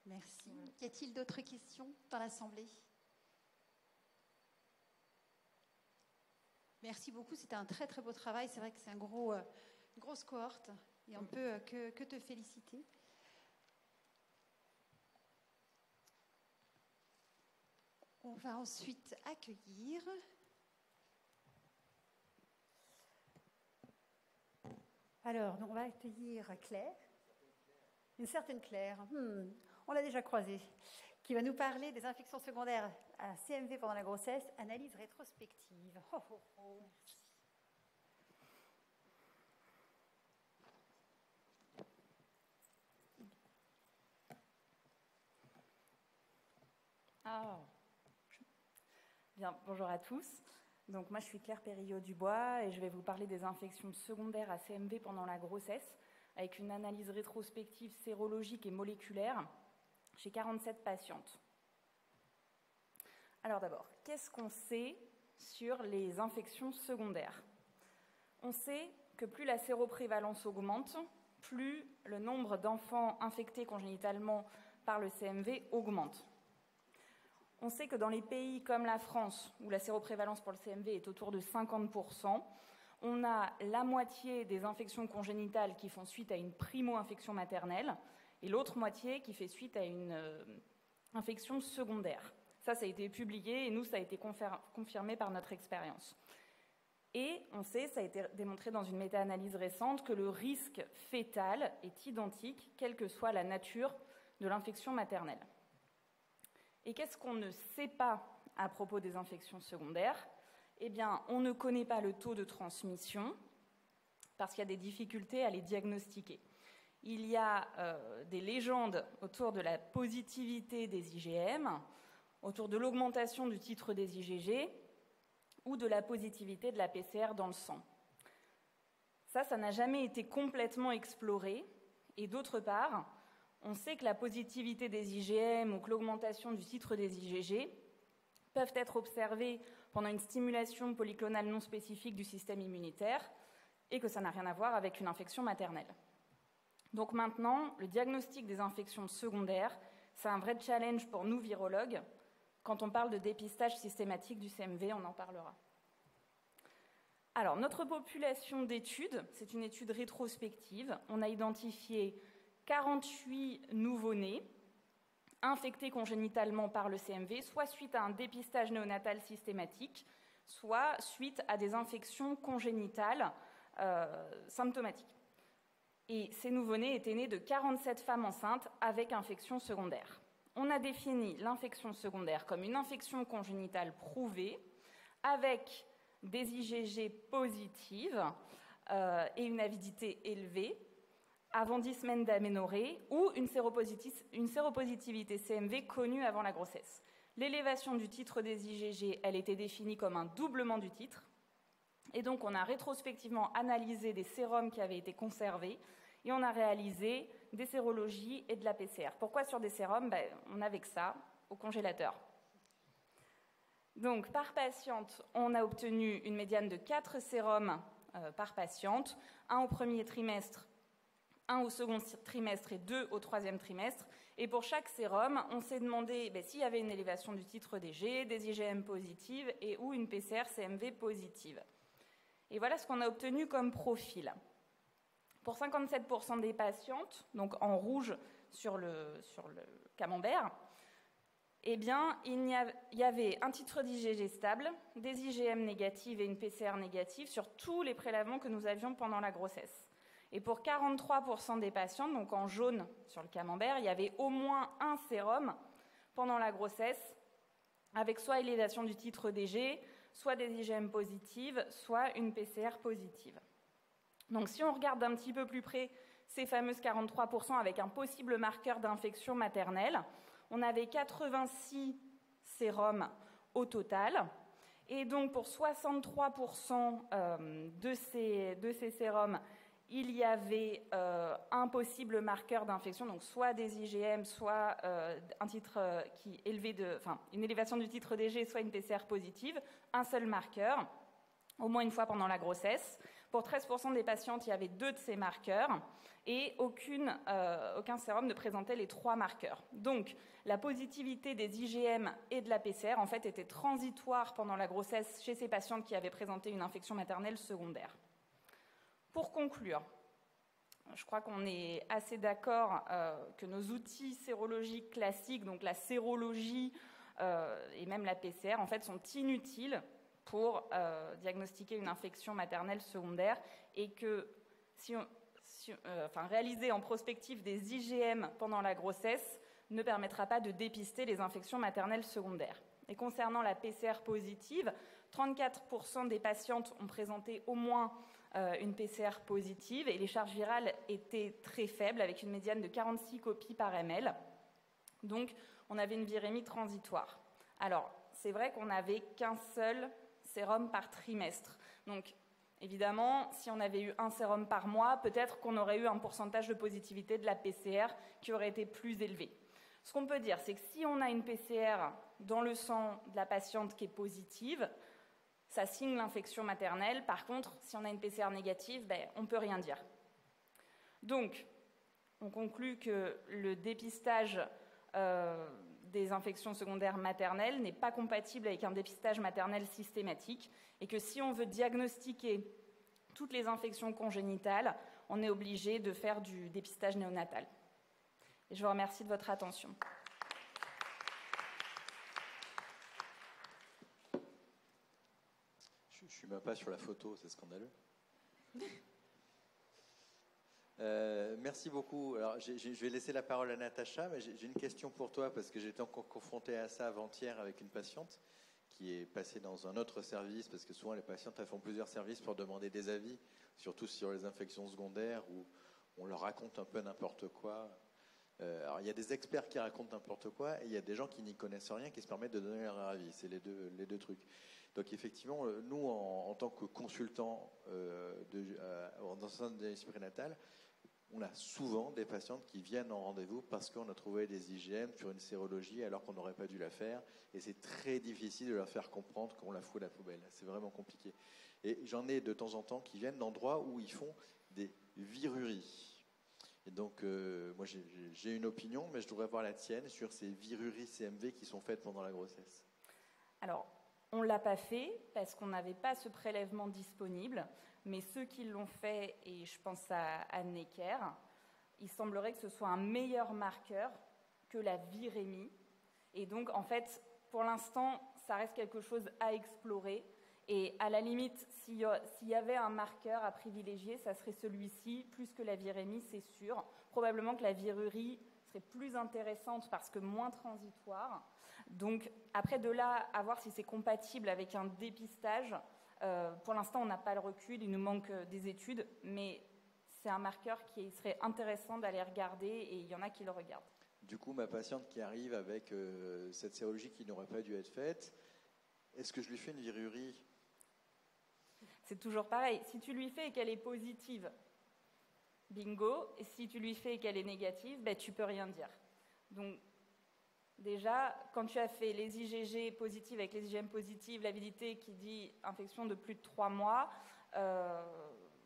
Merci. Voilà. Y a-t-il d'autres questions dans l'Assemblée ? Merci beaucoup, c'était un très très beau travail. C'est vrai que c'est une grosse cohorte et on peut que te féliciter. On va ensuite accueillir on va accueillir Claire, une certaine Claire, on l'a déjà croisée, qui va nous parler des infections secondaires à CMV pendant la grossesse, analyse rétrospective. Oh, oh, oh, merci. Bien, bonjour à tous. Donc moi je suis Claire Périllot-Dubois et je vais vous parler des infections secondaires à CMV pendant la grossesse avec une analyse rétrospective sérologique et moléculaire chez 47 patientes. Alors d'abord, qu'est-ce qu'on sait sur les infections secondaires ? On sait que plus la séroprévalence augmente, plus le nombre d'enfants infectés congénitalement par le CMV augmente. On sait que dans les pays comme la France, où la séroprévalence pour le CMV est autour de 50%, on a la moitié des infections congénitales qui font suite à une primo-infection maternelle et l'autre moitié qui fait suite à une infection secondaire. Ça a été publié et nous, ça a été confirmé par notre expérience. Et on sait, ça a été démontré dans une méta-analyse récente, que le risque fœtal est identique, quelle que soit la nature de l'infection maternelle. Et qu'est-ce qu'on ne sait pas à propos des infections secondaires ? Eh bien, on ne connaît pas le taux de transmission parce qu'il y a des difficultés à les diagnostiquer. Il y a des légendes autour de la positivité des IgM, autour de l'augmentation du titre des IgG ou de la positivité de la PCR dans le sang. Ça n'a jamais été complètement exploré. Et d'autre part, on sait que la positivité des IgM ou que l'augmentation du titre des IgG peuvent être observées pendant une stimulation polyclonale non spécifique du système immunitaire et que ça n'a rien à voir avec une infection maternelle. Donc maintenant, le diagnostic des infections secondaires, c'est un vrai challenge pour nous virologues. Quand on parle de dépistage systématique du CMV, on en parlera. Alors, notre population d'études, c'est une étude rétrospective. On a identifié 48 nouveau-nés infectés congénitalement par le CMV, soit suite à un dépistage néonatal systématique, soit suite à des infections congénitales symptomatiques. Et ces nouveau-nés étaient nés de 47 femmes enceintes avec infection secondaire. On a défini l'infection secondaire comme une infection congénitale prouvée avec des IgG positives et une avidité élevée avant 10 semaines d'aménorrhée ou une séropositivité CMV connue avant la grossesse. L'élévation du titre des IgG, elle était définie comme un doublement du titre. Et donc, on a rétrospectivement analysé des sérums qui avaient été conservés et on a réalisé des sérologies et de la PCR. Pourquoi sur des sérums? On avait que ça au congélateur. Donc, par patiente, on a obtenu une médiane de 4 sérums par patiente, un au premier trimestre, un au second trimestre et 2 au troisième trimestre. Et pour chaque sérum, on s'est demandé s'il y avait une élévation du titre d'IgG, des IgM positives et ou une PCR CMV positive. Et voilà ce qu'on a obtenu comme profil. Pour 57% des patientes, donc en rouge sur le camembert, il y avait un titre d'IgG stable, des IgM négatives et une PCR négative sur tous les prélèvements que nous avions pendant la grossesse. Et pour 43% des patientes, donc en jaune sur le camembert, il y avait au moins un sérum pendant la grossesse, avec soit élévation du titre d'IgG, soit des IgM positives, soit une PCR positive. Donc si on regarde d'un petit peu plus près ces fameuses 43% avec un possible marqueur d'infection maternelle, on avait 86 sérums au total. Et donc pour 63% de ces sérums, il y avait un possible marqueur d'infection, donc soit des IgM, soit un titre une élévation du titre d'IgG, soit une PCR positive, un seul marqueur, au moins une fois pendant la grossesse. Pour 13% des patientes, il y avait 2 de ces marqueurs et aucun sérum ne présentait les 3 marqueurs. Donc, la positivité des IgM et de la PCR, en fait, était transitoire pendant la grossesse chez ces patientes qui avaient présenté une infection maternelle secondaire. Pour conclure, je crois qu'on est assez d'accord que nos outils sérologiques classiques, donc la sérologie et même la PCR, en fait, sont inutiles pour diagnostiquer une infection maternelle secondaire et que réaliser en prospective des IgM pendant la grossesse ne permettra pas de dépister les infections maternelles secondaires. Et concernant la PCR positive, 34% des patientes ont présenté au moins une PCR positive et les charges virales étaient très faibles avec une médiane de 46 copies par ml. Donc, on avait une virémie transitoire. Alors, c'est vrai qu'on n'avait qu'un seul sérum par trimestre. Donc, évidemment, si on avait eu un sérum par mois, peut-être qu'on aurait eu un pourcentage de positivité de la PCR qui aurait été plus élevé. Ce qu'on peut dire, c'est que si on a une PCR dans le sang de la patiente qui est positive, ça signe l'infection maternelle. Par contre, si on a une PCR négative, on ne peut rien dire. Donc, on conclut que le dépistage des infections secondaires maternelles n'est pas compatible avec un dépistage maternel systématique et que si on veut diagnostiquer toutes les infections congénitales, on est obligé de faire du dépistage néonatal. Et je vous remercie de votre attention. Je ne suis même pas sur la photo, c'est scandaleux. Merci beaucoup. Alors, je vais laisser la parole à Natacha, mais j'ai une question pour toi parce que j'étais encore confronté à ça avant-hier avec une patiente qui est passée dans un autre service parce que souvent les patientes elles font plusieurs services pour demander des avis, surtout sur les infections secondaires où on leur raconte un peu n'importe quoi. Alors il y a des experts qui racontent n'importe quoi et il y a des gens qui n'y connaissent rien qui se permettent de donner leur avis. C'est les deux trucs. Donc effectivement, nous en tant que consultants dans un centre d'analyse prénatale, on a souvent des patientes qui viennent en rendez-vous parce qu'on a trouvé des IgM sur une sérologie alors qu'on n'aurait pas dû la faire. Et c'est très difficile de leur faire comprendre qu'on la fout à la poubelle. C'est vraiment compliqué. Et j'en ai de temps en temps qui viennent d'endroits où ils font des viruries. Et donc, moi, j'ai une opinion, mais je devrais voir la tienne sur ces viruries CMV qui sont faites pendant la grossesse. Alors, on ne l'a pas fait parce qu'on n'avait pas ce prélèvement disponible. Mais ceux qui l'ont fait, et je pense à Anne Necker, il semblerait que ce soit un meilleur marqueur que la virémie. Et donc, en fait, pour l'instant, ça reste quelque chose à explorer. Et à la limite, s'il y avait un marqueur à privilégier, ça serait celui-ci, plus que la virémie, c'est sûr. Probablement que la virurie serait plus intéressante parce que moins transitoire. Donc après, de là à voir si c'est compatible avec un dépistage, pour l'instant, on n'a pas le recul, il nous manque des études, mais c'est un marqueur qui serait intéressant d'aller regarder et il y en a qui le regardent. Du coup, ma patiente qui arrive avec cette sérologie qui n'aurait pas dû être faite, est-ce que je lui fais une virurie ? C'est toujours pareil. Si tu lui fais et qu'elle est positive, bingo. Et si tu lui fais et qu'elle est négative, ben, tu peux rien dire. Donc, déjà, quand tu as fait les IgG positives avec les IgM positives, l'avidité qui dit infection de plus de 3 mois,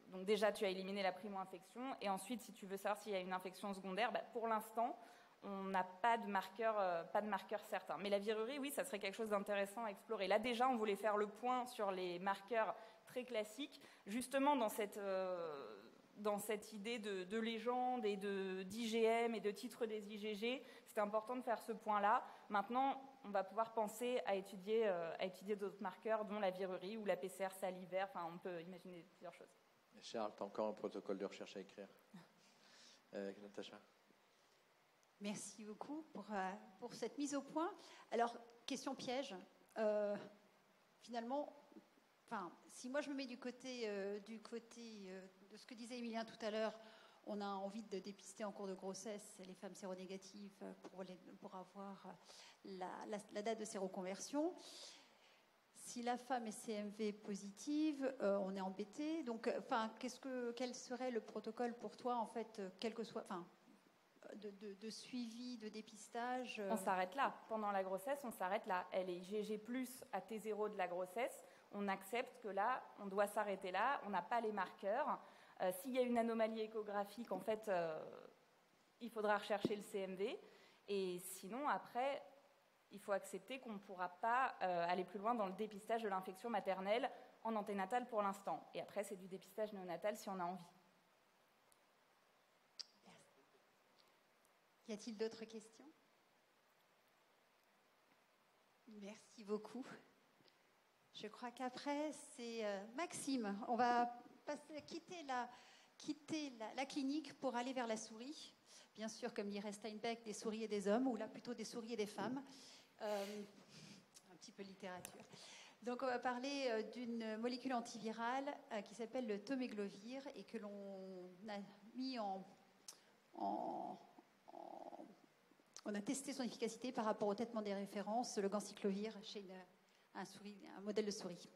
donc déjà, tu as éliminé la primo-infection. Et ensuite, si tu veux savoir s'il y a une infection secondaire, ben, pour l'instant, on n'a pas de marqueur certain. Mais la virurie, oui, ça serait quelque chose d'intéressant à explorer. Là, déjà, on voulait faire le point sur les marqueurs très classiques, justement dans cette idée de légende et d'IgM et de titre des IgG. C'était important de faire ce point-là. Maintenant, on va pouvoir penser à étudier d'autres marqueurs, dont la virurie ou la PCR salivaire. Enfin, on peut imaginer plusieurs choses. Charles, tu as encore un protocole de recherche à écrire. Natacha. Merci beaucoup pour cette mise au point. Alors, question piège. Finalement, si moi je me mets du côté de ce que disait Emilien tout à l'heure, on a envie de dépister en cours de grossesse les femmes séronégatives pour avoir la date de séroconversion. Si la femme est CMV positive, on est embêté. Donc, quel serait le protocole pour toi, en fait, quel que soit, de suivi, de dépistage? On s'arrête là. Pendant la grossesse, on s'arrête là. Elle est IgG+ à T0 de la grossesse. On accepte que là, on doit s'arrêter là. On n'a pas les marqueurs. S'il y a une anomalie échographique, en fait, il faudra rechercher le CMV. Et sinon, après, il faut accepter qu'on ne pourra pas aller plus loin dans le dépistage de l'infection maternelle en anténatale pour l'instant. Et après, c'est du dépistage néonatal si on a envie. Y a-t-il d'autres questions? Merci beaucoup. Je crois qu'après, c'est Maxime. On va quitter la clinique pour aller vers la souris. Bien sûr, comme dirait Steinbeck, des souris et des hommes, ou là plutôt des souris et des femmes. Un petit peu de littérature. Donc on va parler d'une molécule antivirale qui s'appelle le Tomeglovir et que l'on a mis on a testé son efficacité par rapport au traitement des références, le ganciclovir, chez un modèle de souris.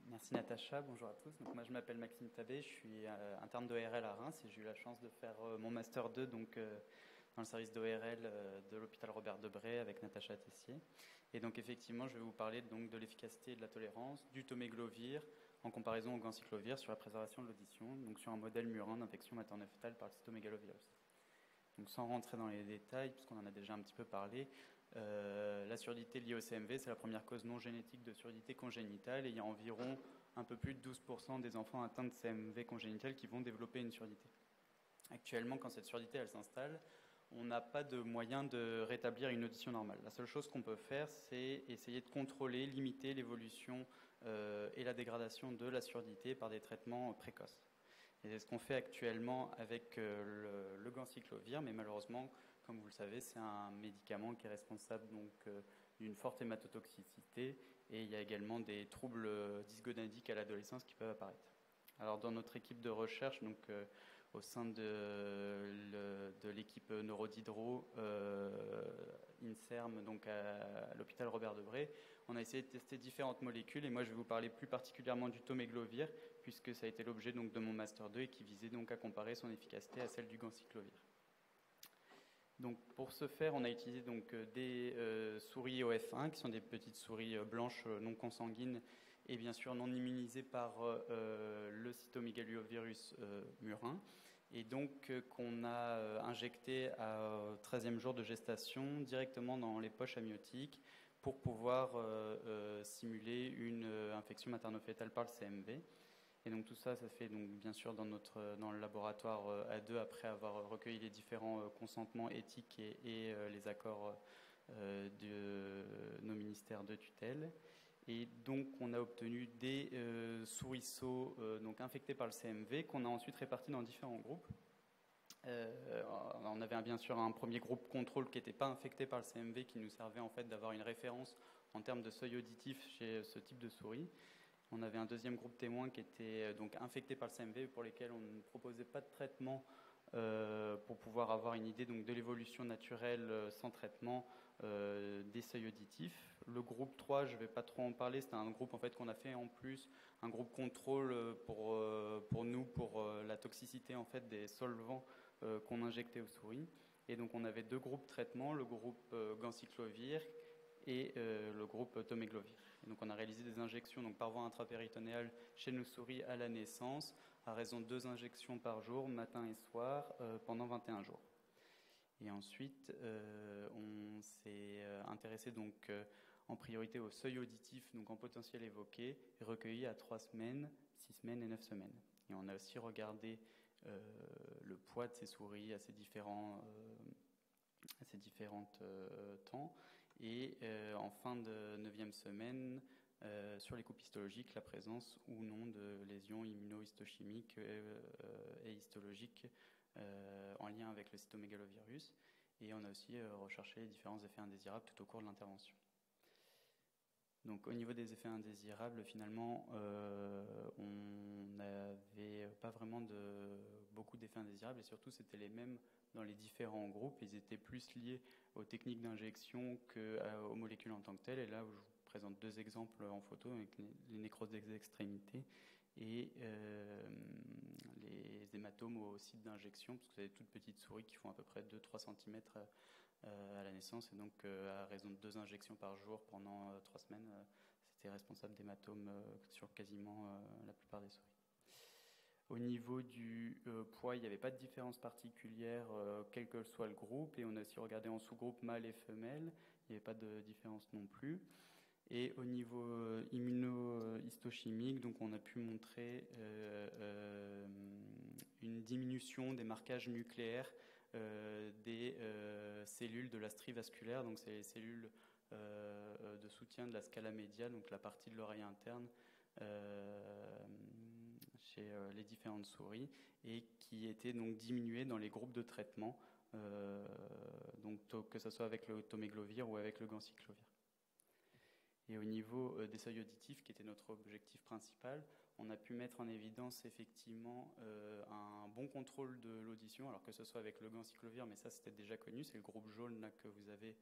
Merci Natacha, bonjour à tous. Donc, moi je m'appelle Maxime Tabé, je suis interne d'ORL à Reims et j'ai eu la chance de faire mon Master 2 dans le service d'ORL de l'hôpital Robert Debré avec Natacha Tessier. Et donc effectivement je vais vous parler donc, de l'efficacité et de la tolérance du Tomeglovir en comparaison au ganciclovir sur la préservation de l'audition, donc sur un modèle murin d'infection materno-fœtale par le cytomégalovirus. Donc sans rentrer dans les détails, puisqu'on en a déjà un petit peu parlé, la surdité liée au CMV, c'est la première cause non génétique de surdité congénitale et il y a environ un peu plus de 12% des enfants atteints de CMV congénitale qui vont développer une surdité. Actuellement, quand cette surdité elle s'installe, on n'a pas de moyen de rétablir une audition normale. La seule chose qu'on peut faire, c'est essayer de contrôler, limiter l'évolution et la dégradation de la surdité par des traitements précoces. Et c'est ce qu'on fait actuellement avec le ganciclovir, mais malheureusement, comme vous le savez, c'est un médicament qui est responsable d'une forte hématotoxicité et il y a également des troubles dysgonadiques à l'adolescence qui peuvent apparaître. Alors dans notre équipe de recherche, au sein de l'équipe Neurodhydro INSERM, donc à l'hôpital Robert Debré, on a essayé de tester différentes molécules et moi je vais vous parler plus particulièrement du Tomeglovir puisque ça a été l'objet donc de mon Master 2 et qui visait donc à comparer son efficacité à celle du ganciclovir. Donc pour ce faire, on a utilisé donc des souris OF1 qui sont des petites souris blanches non consanguines et bien sûr non immunisées par le cytomégalovirus murin et donc qu'on a injecté au 13e jour de gestation directement dans les poches amniotiques pour pouvoir simuler une infection materno-fœtale par le CMV. Et donc tout ça, ça fait donc bien sûr dans le laboratoire A2 après avoir recueilli les différents consentements éthiques et les accords de nos ministères de tutelle. Et donc, on a obtenu des souriceaux donc infectés par le CMV qu'on a ensuite répartis dans différents groupes. On avait bien sûr un premier groupe contrôle qui n'était pas infecté par le CMV, qui nous servait en fait d'avoir une référence en termes de seuil auditif chez ce type de souris. On avait un deuxième groupe témoin qui était donc infecté par le CMV, pour lesquels on ne proposait pas de traitement pour pouvoir avoir une idée donc, de l'évolution naturelle sans traitement des seuils auditifs. Le groupe 3, je ne vais pas trop en parler, c'était un groupe en fait, qu'on a fait en plus, un groupe contrôle pour nous, pour la toxicité en fait, des solvants qu'on injectait aux souris. Et donc on avait 2 groupes traitements, le groupe ganciclovir et le groupe tomeglovir. Et donc on a réalisé des injections donc, par voie intrapéritonéale chez nos souris à la naissance, à raison de 2 injections par jour, matin et soir, pendant 21 jours. Et ensuite, on s'est intéressé donc, en priorité au seuil auditif, donc en potentiel évoqué, recueilli à 3 semaines, 6 semaines et 9 semaines. Et on a aussi regardé le poids de ces souris à ces différents temps. Et en fin de 9e semaine, sur les coupes histologiques, la présence ou non de lésions immunohistochimiques et histologiques en lien avec le cytomégalovirus. Et on a aussi recherché les différents effets indésirables tout au cours de l'intervention. Donc au niveau des effets indésirables, finalement, on n'avait pas vraiment beaucoup d'effets indésirables, et surtout c'était les mêmes dans les différents groupes. Ils étaient plus liés aux techniques d'injection qu'aux molécules en tant que telles. Et là, je vous présente 2 exemples en photo avec les nécroses des extrémités et les hématomes au site d'injection, parce que vous avez toutes petites souris qui font à peu près 2-3 cm à la naissance, et donc à raison de 2 injections par jour pendant 3 semaines, c'était responsable d'hématomes sur quasiment la plupart des souris. Au niveau du poids, il n'y avait pas de différence particulière, quel que soit le groupe, et on a aussi regardé en sous-groupe mâle et femelle, il n'y avait pas de différence non plus. Et au niveau immunohistochimique, donc on a pu montrer une diminution des marquages nucléaires des cellules de la strie vasculaire, donc c'est les cellules de soutien de la scala média, donc la partie de l'oreille interne chez les différentes souris, et qui étaient donc diminuées dans les groupes de traitement, donc que ce soit avec le tomeglovir ou avec le ganciclovir. Et au niveau des seuils auditifs, qui était notre objectif principal, on a pu mettre en évidence effectivement un bon contrôle de l'audition, alors que ce soit avec le ganciclovir, mais ça c'était déjà connu, c'est le groupe jaune là, que vous avez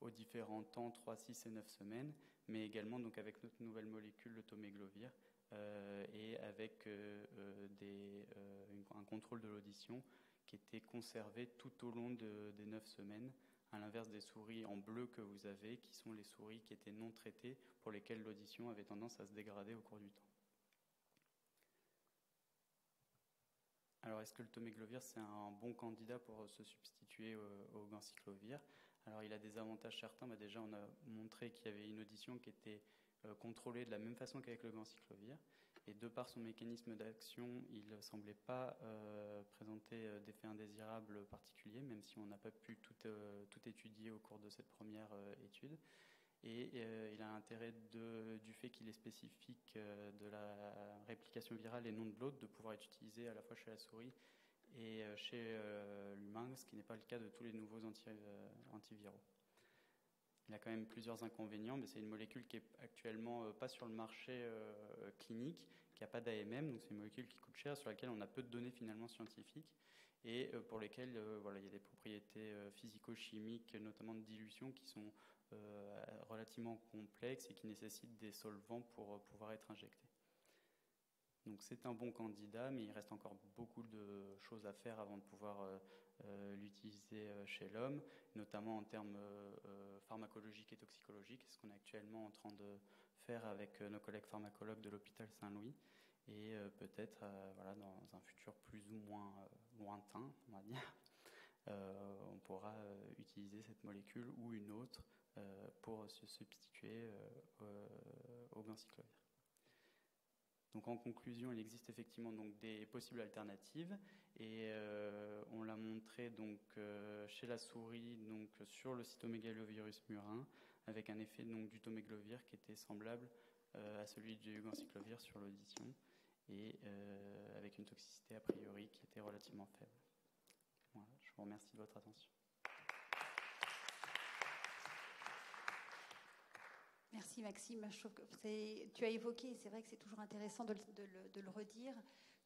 aux différents temps, 3, 6 et 9 semaines, mais également donc, avec notre nouvelle molécule, le tomeglovir, et avec un contrôle de l'audition qui était conservé tout au long des 9 semaines, à l'inverse des souris en bleu que vous avez, qui sont les souris qui étaient non traitées, pour lesquelles l'audition avait tendance à se dégrader au cours du temps. Alors, est-ce que le tomeglovir, c'est un bon candidat pour se substituer au ganciclovir? Alors, il a des avantages certains. Déjà, on a montré qu'il y avait une audition qui était contrôlée de la même façon qu'avec le ganciclovir. Et de par son mécanisme d'action, il ne semblait pas présenter d'effets indésirables particuliers, même si on n'a pas pu tout étudier au cours de cette première étude. Et il a l'intérêt du fait qu'il est spécifique de la réplication virale et non de l'autre, de pouvoir être utilisé à la fois chez la souris et chez l'humain, ce qui n'est pas le cas de tous les nouveaux antiviraux. Il a quand même plusieurs inconvénients, mais c'est une molécule qui est actuellement pas sur le marché clinique, qui n'a pas d'AMM, donc c'est une molécule qui coûte cher, sur laquelle on a peu de données finalement scientifiques, et pour lesquelles il y a des propriétés physico-chimiques, notamment de dilution, qui sont relativement complexes et qui nécessitent des solvants pour pouvoir être injectés. Donc c'est un bon candidat, mais il reste encore beaucoup de choses à faire avant de pouvoir l'utiliser chez l'homme, notamment en termes pharmacologiques et toxicologiques, ce qu'on est actuellement en train de faire avec nos collègues pharmacologues de l'hôpital Saint-Louis, et peut-être dans un futur plus ou moins lointain, on va dire, on pourra utiliser cette molécule ou une autre pour se substituer au ganciclovir. Donc en conclusion, il existe effectivement donc des possibles alternatives, et on l'a montré donc chez la souris, donc sur le cytomégalovirus murin, avec un effet donc, du toméglovir qui était semblable à celui du ganciclovir sur l'audition, et avec une toxicité a priori qui était relativement faible. Voilà, je vous remercie de votre attention. Merci Maxime. Je trouve que tu as évoqué, c'est vrai que c'est toujours intéressant de le redire,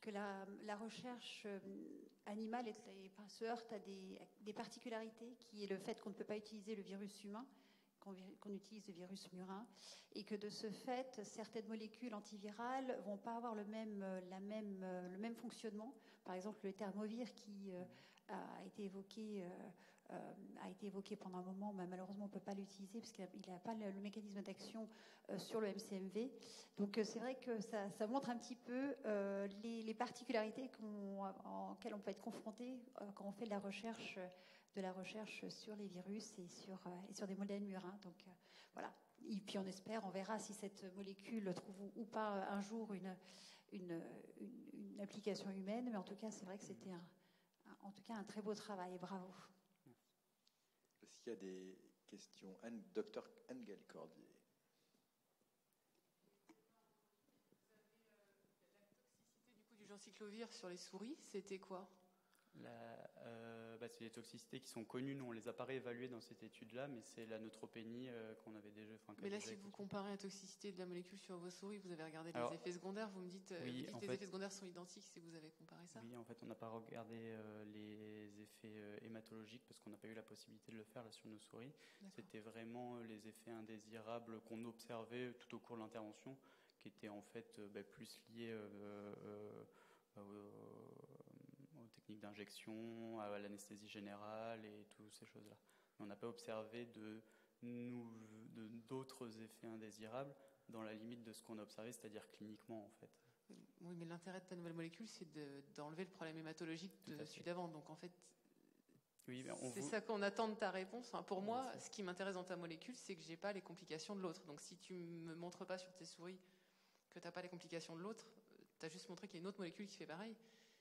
que la recherche animale se heurte à des particularités, qui est le fait qu'on ne peut pas utiliser le virus humain, qu'on utilise le virus murin, et que de ce fait, certaines molécules antivirales ne vont pas avoir le même fonctionnement. Par exemple, le thermovir qui a été évoqué pendant un moment, mais malheureusement on ne peut pas l'utiliser parce qu'il n'a pas le mécanisme d'action sur le MCMV. Donc c'est vrai que ça montre un petit peu les particularités auxquelles on peut être confronté quand on fait de la recherche sur les virus et sur des modèles murins. Donc voilà. Et puis on verra si cette molécule trouve ou pas un jour une application humaine, mais en tout cas c'est vrai que c'était un très beau travail, et bravo. Est-ce qu'il y a des questions? Docteur Angel Cordier. La toxicité du coup du ganciclovir sur les souris, c'était quoi? C'est des toxicités qui sont connues. Nous, on ne les a pas réévaluées dans cette étude-là, mais c'est la neutropénie qu'on avait déjà... Mais là, si vous comparez la toxicité de la molécule sur vos souris, vous avez regardé les effets secondaires, vous me dites, les effets secondaires sont identiques si vous avez comparé ça? Oui, en fait, on n'a pas regardé les effets hématologiques parce qu'on n'a pas eu la possibilité de le faire là, sur nos souris. C'était vraiment les effets indésirables qu'on observait tout au cours de l'intervention, qui étaient en fait plus liés aux techniques d'injection, à l'anesthésie générale et toutes ces choses-là. On n'a pas observé d'autres effets indésirables dans la limite de ce qu'on a observé, c'est-à-dire cliniquement en fait. Oui, mais l'intérêt de ta nouvelle molécule, c'est d'enlever le problème hématologique de celui d'avant. Donc en fait, c'est ça qu'on attend de ta réponse. Enfin, pour moi, ce qui m'intéresse dans ta molécule, c'est que j'ai pas les complications de l'autre. Donc si tu me montres pas sur tes souris que tu n'as pas les complications de l'autre, tu as juste montré qu'il y a une autre molécule qui fait pareil.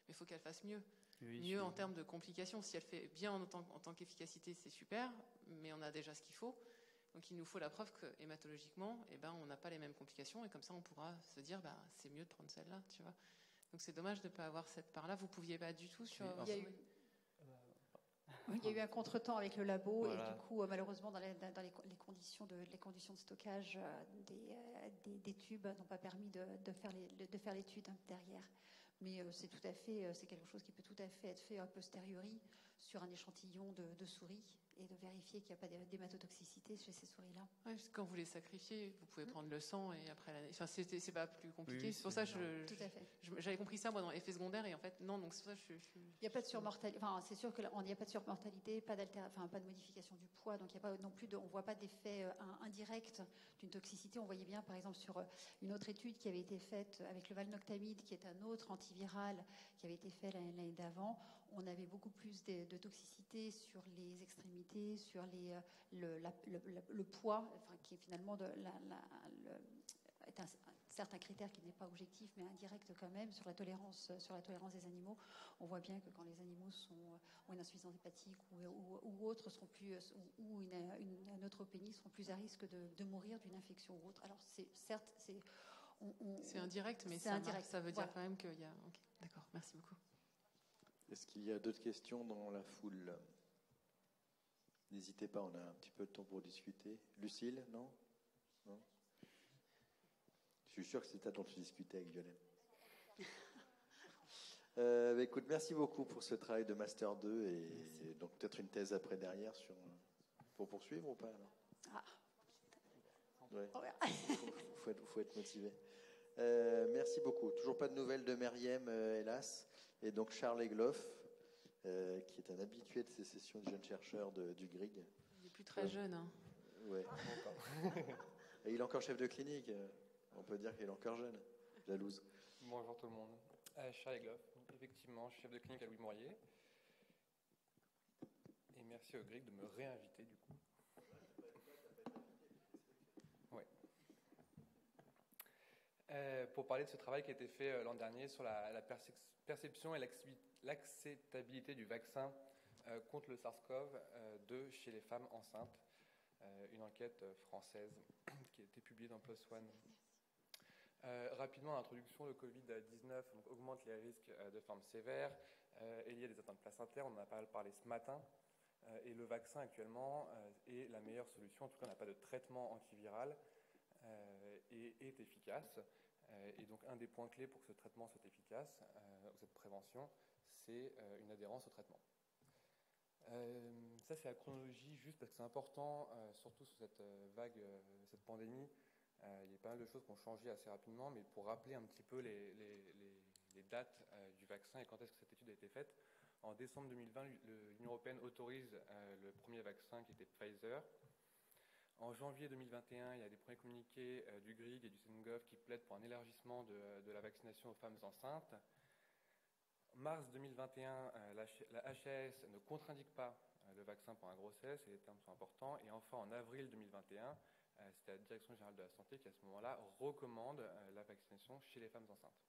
Mais il faut qu'elle fasse mieux. Mieux en termes de complications. Si elle fait bien en tant qu'efficacité, c'est super, mais on a déjà ce qu'il faut. Donc il nous faut la preuve que hématologiquement, on n'a pas les mêmes complications, et comme ça on pourra se dire c'est mieux de prendre celle-là, tu vois. Donc c'est dommage de ne pas avoir cette part-là. Vous ne pouviez pas du tout sur... Il y a eu un contretemps avec le labo, et du coup, malheureusement, dans les conditions de stockage des tubes n'ont pas permis de faire l'étude derrière. Mais c'est quelque chose qui peut tout à fait être fait a posteriori sur un échantillon de souris, et de vérifier qu'il n'y a pas d'hématotoxicité chez ces souris-là. Ouais, parce que quand vous les sacrifiez, vous pouvez prendre le sang et après c'est pas plus compliqué. C'est pour ça que j'avais compris ça moi dans effets secondaires, et en fait non, donc c'est pour ça que il n'y a pas de surmortalité. Enfin, c'est sûr qu'il n'y a pas de surmortalité, pas de modification du poids, donc il n'y a pas non plus on voit pas d'effet indirect d'une toxicité. On voyait bien par exemple sur une autre étude qui avait été faite avec le valnoctamide, qui est un autre antiviral qui avait été fait l'année d'avant. On avait beaucoup plus de toxicité sur les extrémités, sur le poids, qui est finalement est un certain critère qui n'est pas objectif, mais indirect quand même, sur la tolérance des animaux. On voit bien que quand les animaux ont une insuffisance hépatique ou autre, ou une neutropénie, seront plus à risque de mourir d'une infection ou autre. Alors c'est indirect, mais ça veut dire quand même qu'il y a... Okay, d'accord, merci beaucoup. Est-ce qu'il y a d'autres questions dans la foule? N'hésitez pas, on a un petit peu de temps pour discuter. Lucille, non? Je suis sûr que c'est ta dont tu discutais avec Violaine. Écoute, merci beaucoup pour ce travail de Master 2 et donc peut-être une thèse après derrière pour poursuivre ou pas alors? Ouais. Faut être motivé. Merci beaucoup. Toujours pas de nouvelles de Meriem, hélas. Et donc Charles Egloff, qui est un habitué de ces sessions de jeunes chercheurs du GRIG. Il n'est plus très jeune. Hein. Ouais. Et il est encore chef de clinique. On peut dire qu'il est encore jeune. Jalouse. Bonjour tout le monde. Charles Egloff, effectivement, chef de clinique à Louis Mourier. Et merci au GRIG de me réinviter du coup. Ouais. Pour parler de ce travail qui a été fait l'an dernier sur la perception et l'acceptabilité du vaccin contre le SARS-CoV-2 chez les femmes enceintes. une enquête française qui a été publiée dans PLOS ONE. Rapidement, l'introduction, le Covid-19 augmente les risques de formes sévères et liées à des atteintes placentaires, on en a pas parlé ce matin, et le vaccin actuellement est la meilleure solution, en tout cas on n'a pas de traitement antiviral et est efficace. Et donc un des points clés pour que ce traitement soit efficace, ou cette prévention, c'est une adhérence au traitement. Ça c'est la chronologie, juste parce que c'est important, surtout sur cette vague, cette pandémie. Il y a pas mal de choses qui ont changé assez rapidement, mais pour rappeler un petit peu les dates du vaccin et quand est-ce que cette étude a été faite. En décembre 2020, l'Union européenne autorise le premier vaccin qui était Pfizer. En janvier 2021, il y a des premiers communiqués du GRIG et du SENGOV qui plaident pour un élargissement de la vaccination aux femmes enceintes. En mars 2021, la HAS ne contre-indique pas le vaccin pour la grossesse, et les termes sont importants. Et enfin, en avril 2021, c'était la Direction générale de la santé qui, à ce moment-là, recommande la vaccination chez les femmes enceintes.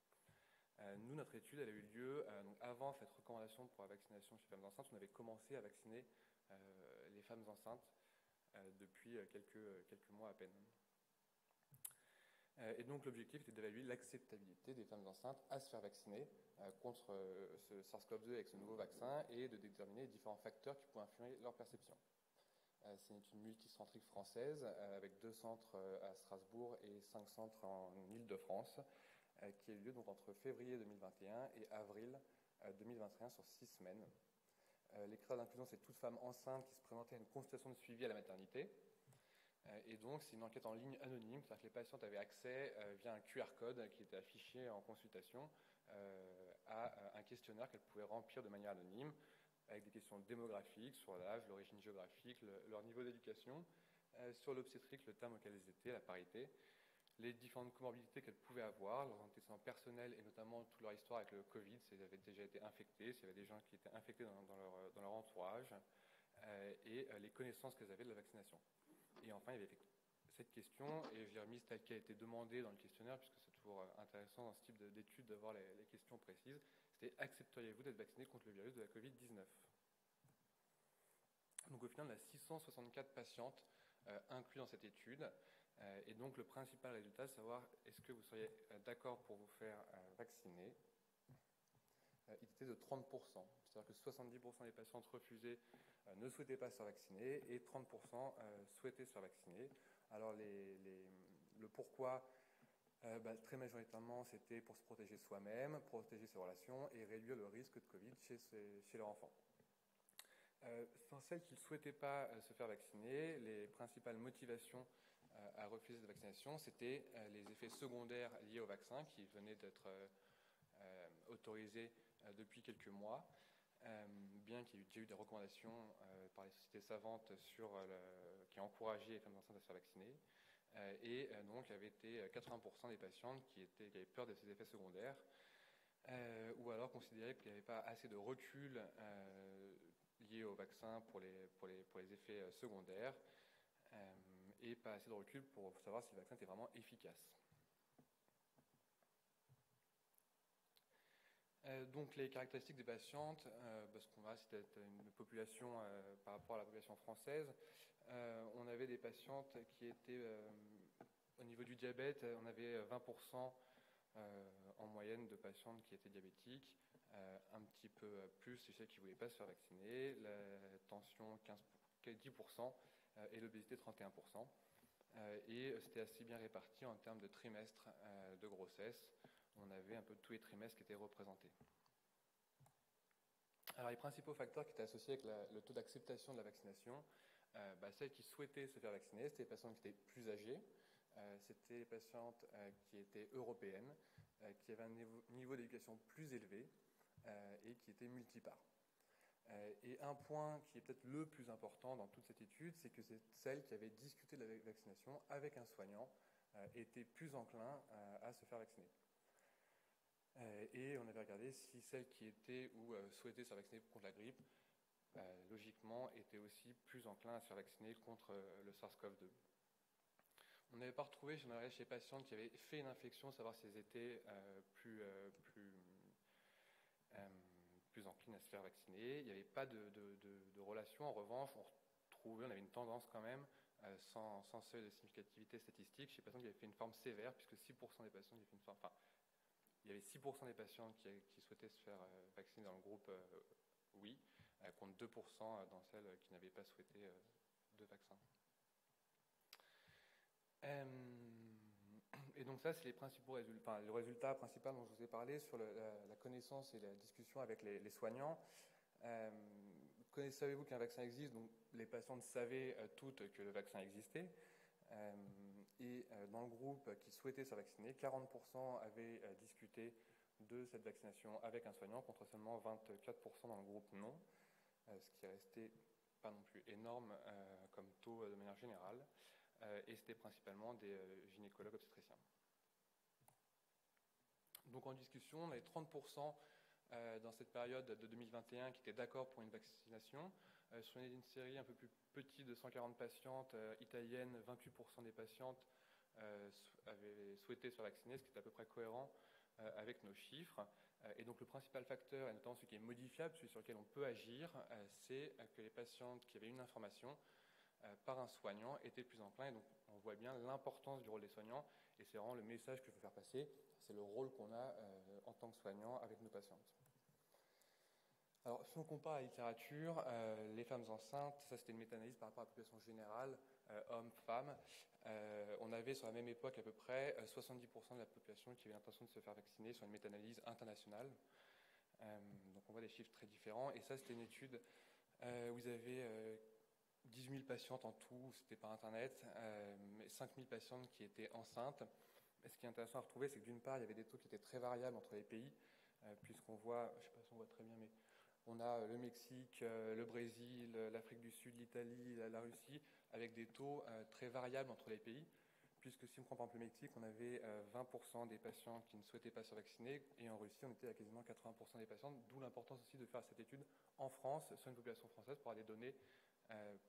Nous, notre étude, elle a eu lieu donc avant cette recommandation pour la vaccination chez les femmes enceintes. On avait commencé à vacciner les femmes enceintes depuis quelques mois à peine. Et donc l'objectif était d'évaluer l'acceptabilité des femmes enceintes à se faire vacciner contre ce SARS-CoV-2 avec ce nouveau vaccin et de déterminer les différents facteurs qui pouvaient influer leur perception. C'est une étude multicentrique française avec 2 centres à Strasbourg et 5 centres en Île-de-France qui a eu lieu donc entre février 2021 et avril 2021 sur 6 semaines. Les critères d'inclusion, c'est toute femme enceinte qui se présentait à une consultation de suivi à la maternité. Et donc, c'est une enquête en ligne anonyme, c'est-à-dire que les patientes avaient accès via un QR code qui était affiché en consultation à un questionnaire qu'elles pouvaient remplir de manière anonyme avec des questions démographiques sur l'âge, l'origine géographique, leur niveau d'éducation, sur l'obstétrique, le terme auquel elles étaient, la parité, les différentes comorbidités qu'elles pouvaient avoir, leurs antécédents personnels et notamment toute leur histoire avec le Covid, si elles avaient déjà été infectées, s'il y avait des gens qui étaient infectés dans leur entourage, et les connaissances qu'elles avaient de la vaccination. Et enfin, il y avait cette question, et je l'ai remise telle qu'elle a été demandée dans le questionnaire, puisque c'est toujours intéressant dans ce type d'études d'avoir les questions précises. C'était « Accepteriez-vous d'être vacciné contre le virus de la Covid-19 » Donc au final, on a 664 patientes incluses dans cette étude. Et donc le principal résultat, c'est savoir est-ce que vous seriez d'accord pour vous faire vacciner. Il était de 30%. C'est-à-dire que 70% des patientes refusées ne souhaitaient pas se faire vacciner et 30% souhaitaient se faire vacciner. Alors le pourquoi, très majoritairement, c'était pour se protéger soi-même, protéger ses relations et réduire le risque de Covid chez leur enfant. Dans celles qui ne souhaitaient pas se faire vacciner, les principales motivations à refuser cette vaccination, c'était les effets secondaires liés au vaccin qui venaient d'être autorisés depuis quelques mois, bien qu'il y ait déjà eu des recommandations par les sociétés savantes qui encourageaient les femmes enceintes à se faire vacciner. Et donc, il y avait été 80% des patientes qui avaient peur de ces effets secondaires, ou alors considéraient qu'il n'y avait pas assez de recul liés au vaccin pour les effets secondaires, et pas assez de recul pour savoir si le vaccin était vraiment efficace. Donc les caractéristiques des patientes, parce qu'on va c'était une population par rapport à la population française, on avait des patientes qui étaient, au niveau du diabète, on avait 20% en moyenne de patientes qui étaient diabétiques, un petit peu plus celles qui ne voulaient pas se faire vacciner, la tension 10% et l'obésité 31%. Et c'était assez bien réparti en termes de trimestres de grossesse. On avait un peu tous les trimestres qui étaient représentés. Alors les principaux facteurs qui étaient associés avec le taux d'acceptation de la vaccination, celles qui souhaitaient se faire vacciner, c'était les patientes qui étaient plus âgées, c'était les patientes qui étaient européennes, qui avaient un niveau d'éducation plus élevé et qui étaient multiparts. Et un point qui est peut-être le plus important dans toute cette étude, c'est que celles qui avaient discuté de la vaccination avec un soignant étaient plus enclins à se faire vacciner. Et on avait regardé si celles qui étaient ou souhaitaient se faire vacciner contre la grippe, logiquement, étaient aussi plus enclins à se faire vacciner contre le SARS-CoV-2. On n'avait pas retrouvé chez les patientes qui avaient fait une infection, savoir si elles étaient plus enclines à se faire vacciner. Il n'y avait pas de relation. En revanche, on avait une tendance quand même sans seuil de significativité statistique chez les patients qui avaient fait une forme sévère, puisque 6% des patients qui avaient fait une forme, enfin, il y avait 6% des patients qui souhaitaient se faire vacciner dans le groupe oui, contre 2% dans celles qui n'avaient pas souhaité de vaccin. Et donc ça, c'est les principaux résultats, le résultat principal dont je vous ai parlé sur la connaissance et la discussion avec les soignants. Savez-vous qu'un vaccin existe? Donc les patientes savaient toutes que le vaccin existait. Et dans le groupe qui souhaitait se faire vacciner, 40% avaient discuté de cette vaccination avec un soignant, contre seulement 24% dans le groupe non, ce qui est resté pas non plus énorme comme taux de manière générale. Et c'était principalement des gynécologues obstétriciens. Donc en discussion, on avait 30% dans cette période de 2021 qui étaient d'accord pour une vaccination. Sur une série un peu plus petite de 140 patientes italiennes, 28% des patientes avaient souhaité se faire vacciner, ce qui est à peu près cohérent avec nos chiffres. Et donc le principal facteur, et notamment celui qui est modifiable, celui sur lequel on peut agir, c'est que les patientes qui avaient une information par un soignant étaient plus enclins. Et donc on voit bien l'importance du rôle des soignants, et c'est vraiment le message que je veux faire passer, c'est le rôle qu'on a en tant que soignant avec nos patientes. Alors, si on compare la littérature, les femmes enceintes, ça c'était une méta-analyse par rapport à la population générale, hommes, femmes, on avait sur la même époque à peu près 70% de la population qui avait l'intention de se faire vacciner sur une méta-analyse internationale. Donc on voit des chiffres très différents, et ça c'était une étude où vous avez 18 000 patientes en tout, c'était par internet, 5 000 patientes qui étaient enceintes. Et ce qui est intéressant à retrouver, c'est que d'une part, il y avait des taux qui étaient très variables entre les pays, puisqu'on voit, je ne sais pas si on voit très bien, mais on a le Mexique, le Brésil, l'Afrique du Sud, l'Italie, la Russie, avec des taux très variables entre les pays, puisque si on prend par exemple le Mexique, on avait 20% des patients qui ne souhaitaient pas se vacciner, et en Russie, on était à quasiment 80% des patients, d'où l'importance aussi de faire cette étude en France, sur une population française, pour avoir des données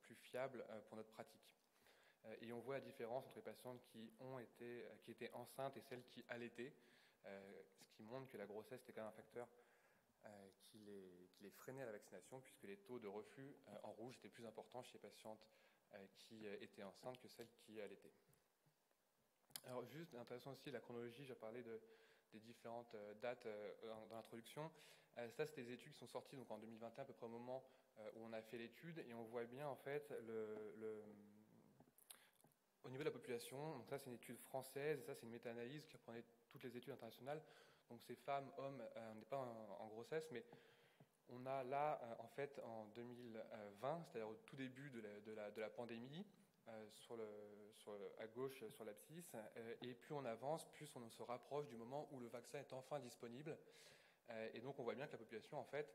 plus fiables pour notre pratique. Et on voit la différence entre les patientes qui étaient enceintes et celles qui allaitaient, ce qui montre que la grossesse était quand même un facteur qui les freinait à la vaccination, puisque les taux de refus en rouge étaient plus importants chez les patientes qui étaient enceintes que celles qui allaitaient. Alors juste, intéressant aussi la chronologie, j'ai parlé des différentes dates dans l'introduction. Ça, c'est des études qui sont sorties donc, en 2021, à peu près au moment où on a fait l'étude, et on voit bien en fait au niveau de la population. Donc ça, c'est une étude française, et ça, c'est une méta-analyse qui reprenait toutes les études internationales. Donc ces femmes, hommes, on n'est pas en grossesse, mais on a là, en fait, en 2020, c'est-à-dire au tout début de la pandémie, à gauche sur l'abscisse, et plus on avance, plus on se rapproche du moment où le vaccin est enfin disponible. Et donc on voit bien que la population, en fait,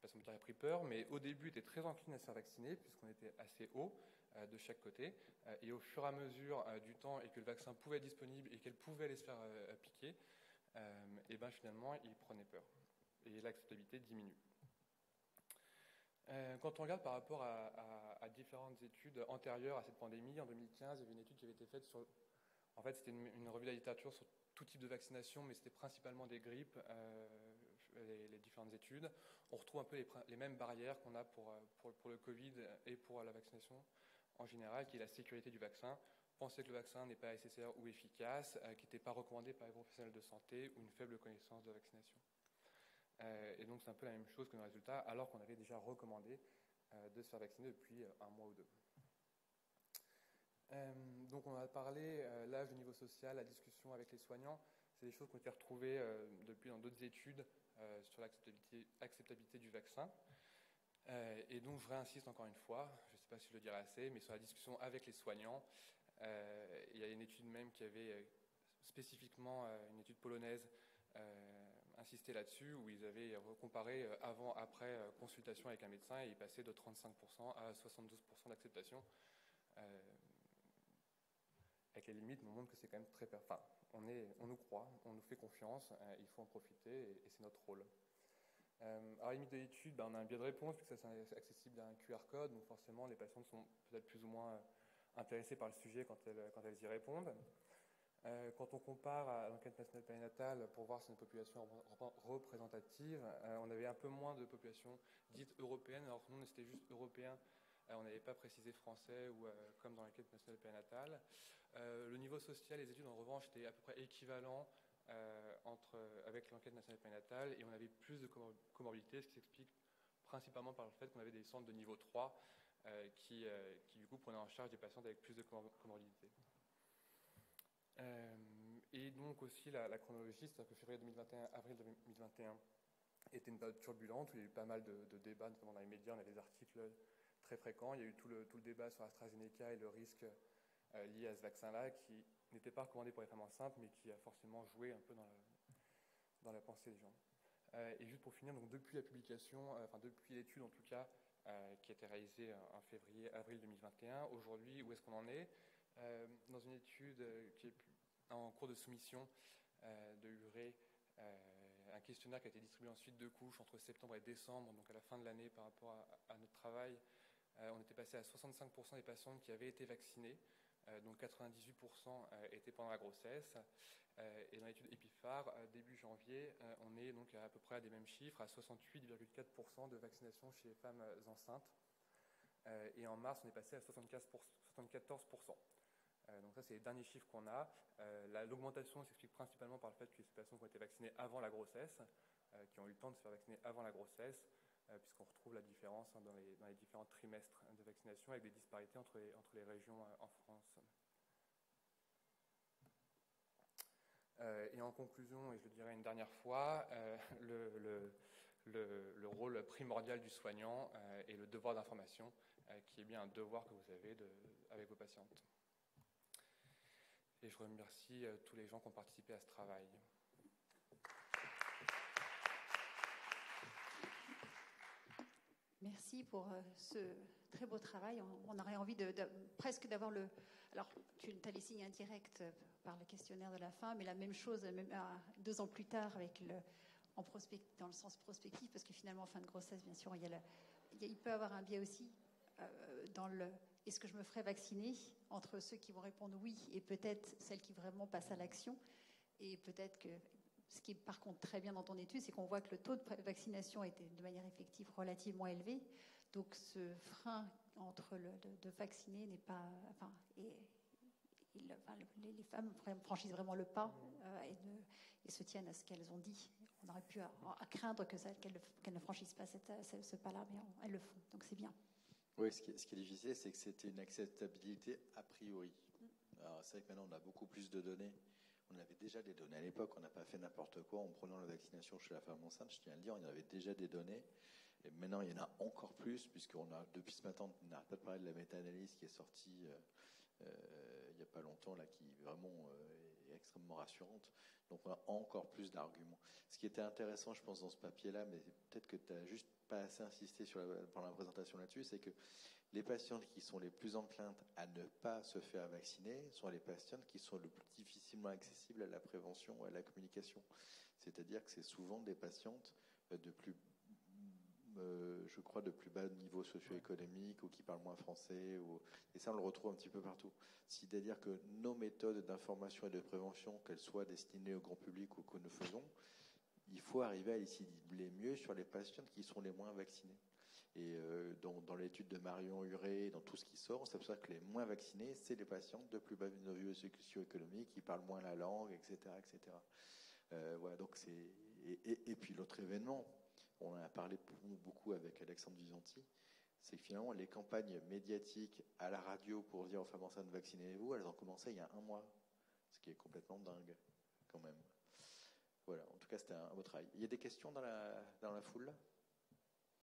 je ne sais pas si on a pris peur, mais au début était très encline à se faire vacciner, puisqu'on était assez haut de chaque côté. Et au fur et à mesure du temps, et que le vaccin pouvait être disponible et qu'elle pouvait aller se faire piquer, et ben finalement, ils prenaient peur. Et l'acceptabilité diminue. Quand on regarde par rapport à différentes études antérieures à cette pandémie, en 2015, il y avait une étude qui avait été faite sur... En fait, c'était une revue de la littérature sur tout type de vaccination, mais c'était principalement des grippes, les différentes études. On retrouve un peu les mêmes barrières qu'on a pour le Covid et pour la vaccination en général, qui est la sécurité du vaccin. Penser que le vaccin n'est pas nécessaire ou efficace, qui n'était pas recommandé par les professionnels de santé, ou une faible connaissance de la vaccination. Et donc c'est un peu la même chose que nos résultats, alors qu'on avait déjà recommandé de se faire vacciner depuis un mois ou deux. Donc on a parlé, l'âge, le niveau social, la discussion avec les soignants, c'est des choses qui ont été retrouvées depuis dans d'autres études sur l'acceptabilité du vaccin. Et donc je réinsiste encore une fois, je ne sais pas si je le dirai assez, mais sur la discussion avec les soignants, il y a une étude même qui avait spécifiquement, une étude polonaise, insisté là-dessus, où ils avaient comparé avant-après consultation avec un médecin, et ils passaient de 35% à 72% d'acceptation. Avec les limites, on montre que c'est quand même très... Enfin, on nous croit, on nous fait confiance, il faut en profiter, et c'est notre rôle. À la limite de l'étude, on a un biais de réponse, puisque c'est accessible à un QR code, donc forcément les patientes sont peut-être plus ou moins intéressées par le sujet quand elles y répondent. Quand on compare à l'enquête nationale périnatale pour voir si une population représentative, on avait un peu moins de population dite européenne, alors que nous, c'était juste européens On n'avait pas précisé français ou comme dans l'enquête nationale périnatale. Le niveau social, les études en revanche étaient à peu près équivalents avec l'enquête nationale périnatale, et on avait plus de comorbidité, ce qui s'explique principalement par le fait qu'on avait des centres de niveau 3 qui du coup prenaient en charge des patients avec plus de comorbidité. Et donc aussi la chronologie, c'est-à-dire que février 2021, avril 2021 était une période turbulente où il y a eu pas mal de débats, notamment dans les médias, on a des articles très fréquents. Il y a eu tout le débat sur AstraZeneca et le risque lié à ce vaccin-là, qui n'était pas recommandé pour les femmes enceintes, mais qui a forcément joué un peu dans la pensée des gens. Et juste pour finir, donc depuis la publication, depuis l'étude en tout cas, qui a été réalisée en avril 2021, aujourd'hui, où est-ce qu'on en est? Dans une étude qui est en cours de soumission de l'URE, un questionnaire qui a été distribué en suite de couches entre septembre et décembre, donc à la fin de l'année par rapport à notre travail, on était passé à 65% des patientes qui avaient été vaccinées, donc 98% étaient pendant la grossesse. Et dans l'étude EPIPHAR, début janvier, on est donc à peu près à des mêmes chiffres, à 68,4% de vaccination chez les femmes enceintes. Et en mars, on est passé à 74%. Donc ça, c'est les derniers chiffres qu'on a. L'augmentation s'explique principalement par le fait que ces patients qui ont été vaccinés avant la grossesse, qui ont eu le temps de se faire vacciner avant la grossesse, puisqu'on retrouve la différence dans les différents trimestres de vaccination, avec des disparités entre les régions en France. Et en conclusion, et je le dirai une dernière fois, le rôle primordial du soignant est le devoir d'information, qui est bien un devoir que vous avez avec vos patientes. Et je remercie tous les gens qui ont participé à ce travail. Merci pour ce très beau travail. On aurait envie presque d'avoir le... Alors, tu as les signes indirects par le questionnaire de la fin, mais la même chose, même 2 ans plus tard, dans le sens prospectif, parce que finalement, en fin de grossesse, bien sûr, il peut y avoir un biais aussi dans le « est-ce que je me ferai vacciner ?» entre ceux qui vont répondre oui et peut-être celles qui vraiment passent à l'action. Et peut-être que ce qui est par contre très bien dans ton étude, c'est qu'on voit que le taux de vaccination était de manière effective relativement élevé. Donc ce frein entre de vacciner n'est pas... les femmes franchissent vraiment le pas et se tiennent à ce qu'elles ont dit. On aurait pu craindre qu'elles ne franchissent pas ce pas-là, mais elles le font. Donc c'est bien. Oui, ce qui est difficile, c'est que c'était une acceptabilité a priori. Alors c'est vrai que maintenant on a beaucoup plus de données. On avait déjà des données à l'époque, on n'a pas fait n'importe quoi en prenant la vaccination chez la femme enceinte, je tiens à le dire, on avait déjà des données. Et maintenant, il y en a encore plus, puisqu'on a, depuis ce matin, on n'arrête pas de parler de la méta-analyse qui est sortie il n'y a pas longtemps, là, qui vraiment est extrêmement rassurante. Donc, on a encore plus d'arguments. Ce qui était intéressant, je pense, dans ce papier-là, mais peut-être que tu n'as juste pas assez insisté pendant la présentation là-dessus, c'est que les patientes qui sont les plus enclines à ne pas se faire vacciner sont les patientes qui sont le plus difficilement accessibles à la prévention et à la communication. C'est-à-dire que c'est souvent des patientes de plus bas niveau socio-économique ou qui parlent moins français. Et ça, on le retrouve un petit peu partout. C'est-à-dire que nos méthodes d'information et de prévention, qu'elles soient destinées au grand public ou que nous faisons, il faut arriver à les cibler mieux sur les patientes qui sont les moins vaccinées. Et dans l'étude de Marion Huré, dans tout ce qui sort, on s'aperçoit que les moins vaccinés, c'est les patientes de plus bas niveau socio-économique qui parlent moins la langue, etc. Voilà, donc et puis l'autre événement, on en a parlé beaucoup avec Alexandre Visanti, c'est que finalement les campagnes médiatiques à la radio pour dire aux femmes enceintes vaccinez-vous, elles ont commencé il y a 1 mois, ce qui est complètement dingue quand même. Voilà, en tout cas c'était un beau travail. Il y a des questions dans la foule là ?